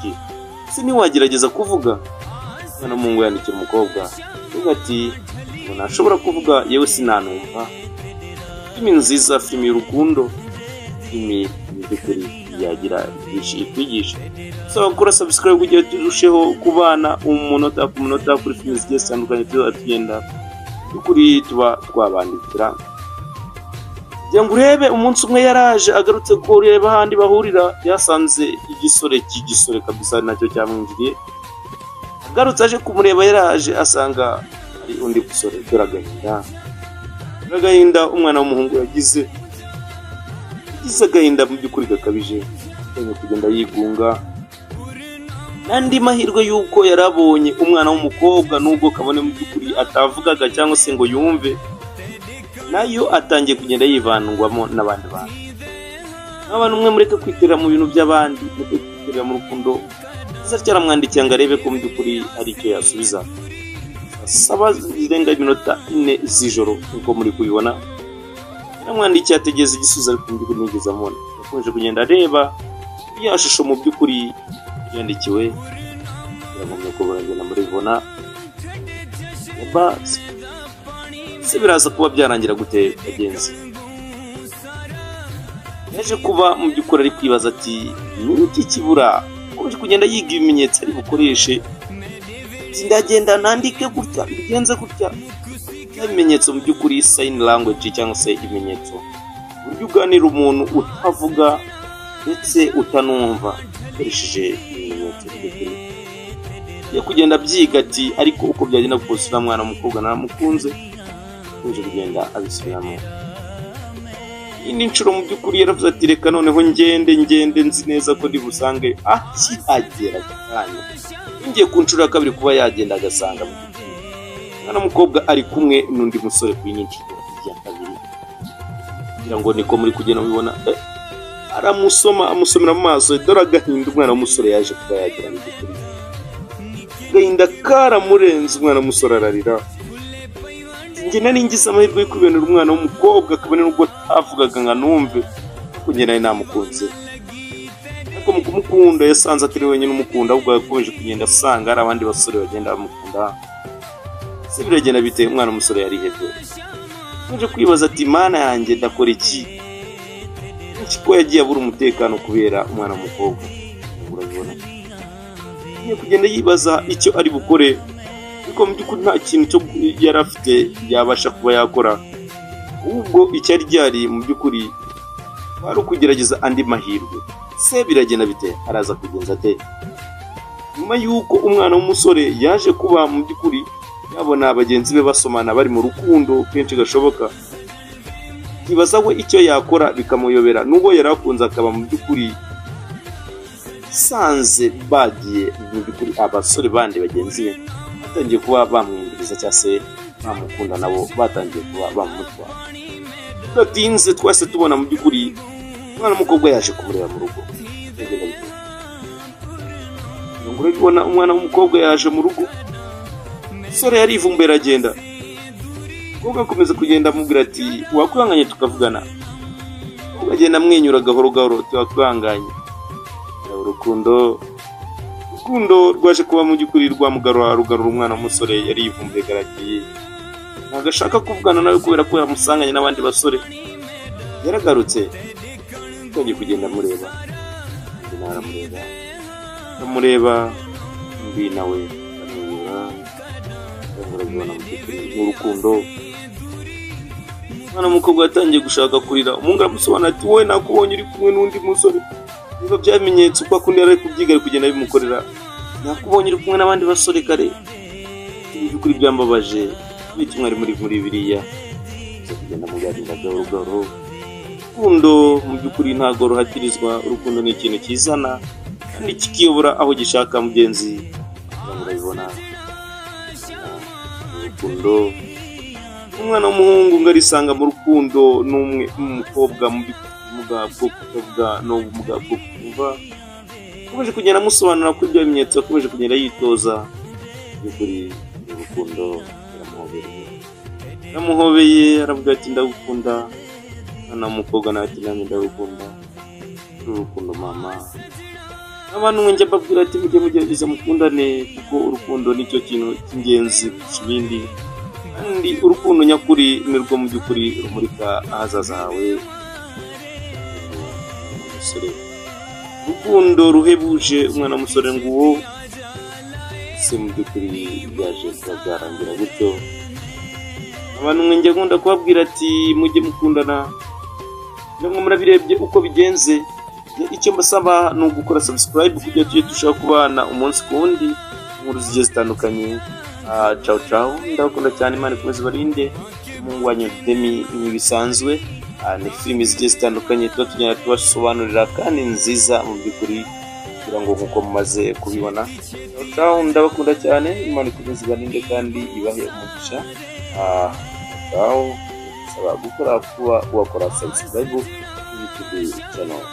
sini wagerageza kuvuga. Mwana mungu yandikira umukobwa ati ngo nashobora kuvuga yewe sinanumva. Filimi nziza, filimi y'urukundo, filimi y'ukuri yagira byinshi ikwigisha. So gukora subscribe kugira turusheho kubana umunota ku munota kuri filimi zigiye zitandukanye tugenda ukuri tuba twabandikira. Ngo urebe umunsi umwe yaraje agarutse ko ureba handi bahurira yasanze igisore kabisa nacyo cyamwinjiriye. Agarutse aje kumureba yaraje asanga ari undi musore agahinda umwana w'umuhungu yagize agahinda mu by'ukuri gakabije cyane kugenda yigunga. Nandi mahirwe yuko yarabonye umwana w'umukobwa nubwo kabone mu by'ukuri atavugaga cyangwa se ngo yumve nayo atangiye kugenda yivangwamo n'abandi bantu. N'abantu umwe mureke kwitera mu bintu by'abandi, mureke kwitera mu rukundo. Cyaramwandikiye ngo arebe ko mu by'ukuri ari icyo yasubiza. Saba zirenga iminota 4 z'ijoro uko muri kubibona. Yaramwandikiye ategeza igisubizo ariko mu by'ukuri nigeze amubona. Yakomeje kugenda areba ya shusho mu by'ukuri yandikiwe yagomye kubarangana muri bona. Basi se biraza kuba byarangira gute bagenzi? Yaje kuba mu by'ukuri ari kwibaza ati n'iki kibura koje kugenda yiga ibimenyetso ari bukoreshe ndagenda nandike gutya bigenze gutya. Ibimenyetso mu by'ukuri sign language cyangwa se ibimenyetso buryo uganira umuntu utavuga ndetse utanumva ukoresheje ibimenyetso by'ukuri. Yo kugenda byiga ati ariko uko byagenda gukosora mwana mukobwa naramukunze uje kugenda abisubiramo. Indi nshuro mu by'ukuri yaravuze ati reka noneho ngende nzi neza ko ndi busange akihagera cyane. Ngiye ku nshuro ya kabiri kuba yagenda agasanga mu by'ukuri mwana mukobwa ari kumwe n'undi musore ku yindi nshuro ya kabiri. Kugira ngo niko muri kugenda mubibona amusomera mu maso dore agahinda umwana w'umusore yaje kuba yagera mu by'ukuri. Agahinda karamurenze umwana w'umusore ararira. Njye nari ngize amahirwe yo kubonera umwana w'umukobwa kabone n'ubwo tavugaga nka numve kuko nari namukunze. Ariko mu kumukunda yasanze atari wenyine umukunda ahubwo yakomeje kugenda asanga hari abandi basore bagenda bamukunda. Se biragenda biteye umwana w'umusore yari hebe. Nje kwibaza ati mana yanjye ndakora iki? Ko yagiye abura umutekano kubera umwana w'umukobwa. Urabibona. Niyo kugenda yibaza icyo ari bukore. Ariko mu by'ukuri nta kintu cyo yari afite yabasha kuba yakora. Ubwo icyari ryari mu by'ukuri bari kugerageza andi mahirwe. Se biragenda bite araza kugenza ate? Nyuma yuko umwana w'umusore yaje kuba mu by'ukuri yabona abagenzi be basomana bari mu rukundo kenshi gashoboka. Kibaza we icyo yakora bikamuyobera nubwo yarakunze akaba mu by'ukuri sanze bagiye mu by'ukuri abasore bandi bagenzi be batangiye kuba bamwindiriza cyangwa se bamukunda nabo batangiye kuba bamutwara. Tudatinze twese tubona mu by'ukuri umwana w'umukobwa yaje kumureba mu rugo. Ngure kubona umwana w'umukobwa yaje mu rugo. Sore yarivumbera agenda. Umukobwa akomeza kugenda amubwira ati wakwihanganye tukavugana. Agenda amwenyura gahoro gahoro tuwakwihanganye. Urukundo urukundo rwaje kuba mu by'ukuri rwamugarura umwana w'umusore yari yivumbuye garagiye ntabwo ashaka kuvugana nawe kubera ko yamusanganye n'abandi basore yaragarutse twagiye kugenda mureba mbi nawe amubura urukundo umwana w'umukobwa yatangiye gushaka kurira umuhungu aramusobanura ati wowe nakubonye uri kumwe n'undi musore niba byamenyetse uko akundi yari kubyiga ari kugenda bimukorera nakubonye uri kumwe n'abandi basore kare by'ukuri byambabaje bityo mwari muri biriya kugenda muganira gahoro urukundo mu by'ukuri ntago ruhatirizwa urukundo ni ikintu kizana kandi kikiyobora aho gishaka mugenzi murabibona urukundo umwana w'umuhungu ngarisanga mu rukundo n'umwe umukobwa mu bw'ubwa no mu bw'ubwa akomeje kugenda amusobanura ko ibyo bimenyetso akomeje kugenda yitoza by'ukuri urukundo yamuhobeye aravuga ati ndagukunda mwana w'umukobwa nawe ati nanjye ndagukunda urukundo mama abantu njye mbabwira ati mujye mugerageza mukundane kuko urukundo nicyo kintu cy'ingenzi kurusha ibindi kandi urukundo nyakuri ni rwo mu by'ukuri rumurika ahazaza hawe umusore urukundo ruhebuje umwana w'umusore nguwo se mu by'ukuri byaje kuba byarangira gutyo abantu njye nkunda kubabwira ati mujye mukundana namwe murabirebye uko bigenze icyo mbasaba ni ugukora subscribe kugira tujye dushaka kubana umunsi ku wundi inkuru zigiye zitandukanye ciao ndabakunda cyane Imana ikomeze barinde umuhungu wanyu Demi nk'ibisanzwe ni filimi zigiye zitandukanye tuba tugenda tubasobanurira kandi nziza mu by'ukuri kugira ngo nk'uko mumaze kubibona ciao ndabakunda cyane Imana ikomeze barinde kandi ibahe umugisha ciao saba gukora kuba wakora subscribe kuri YouTube channel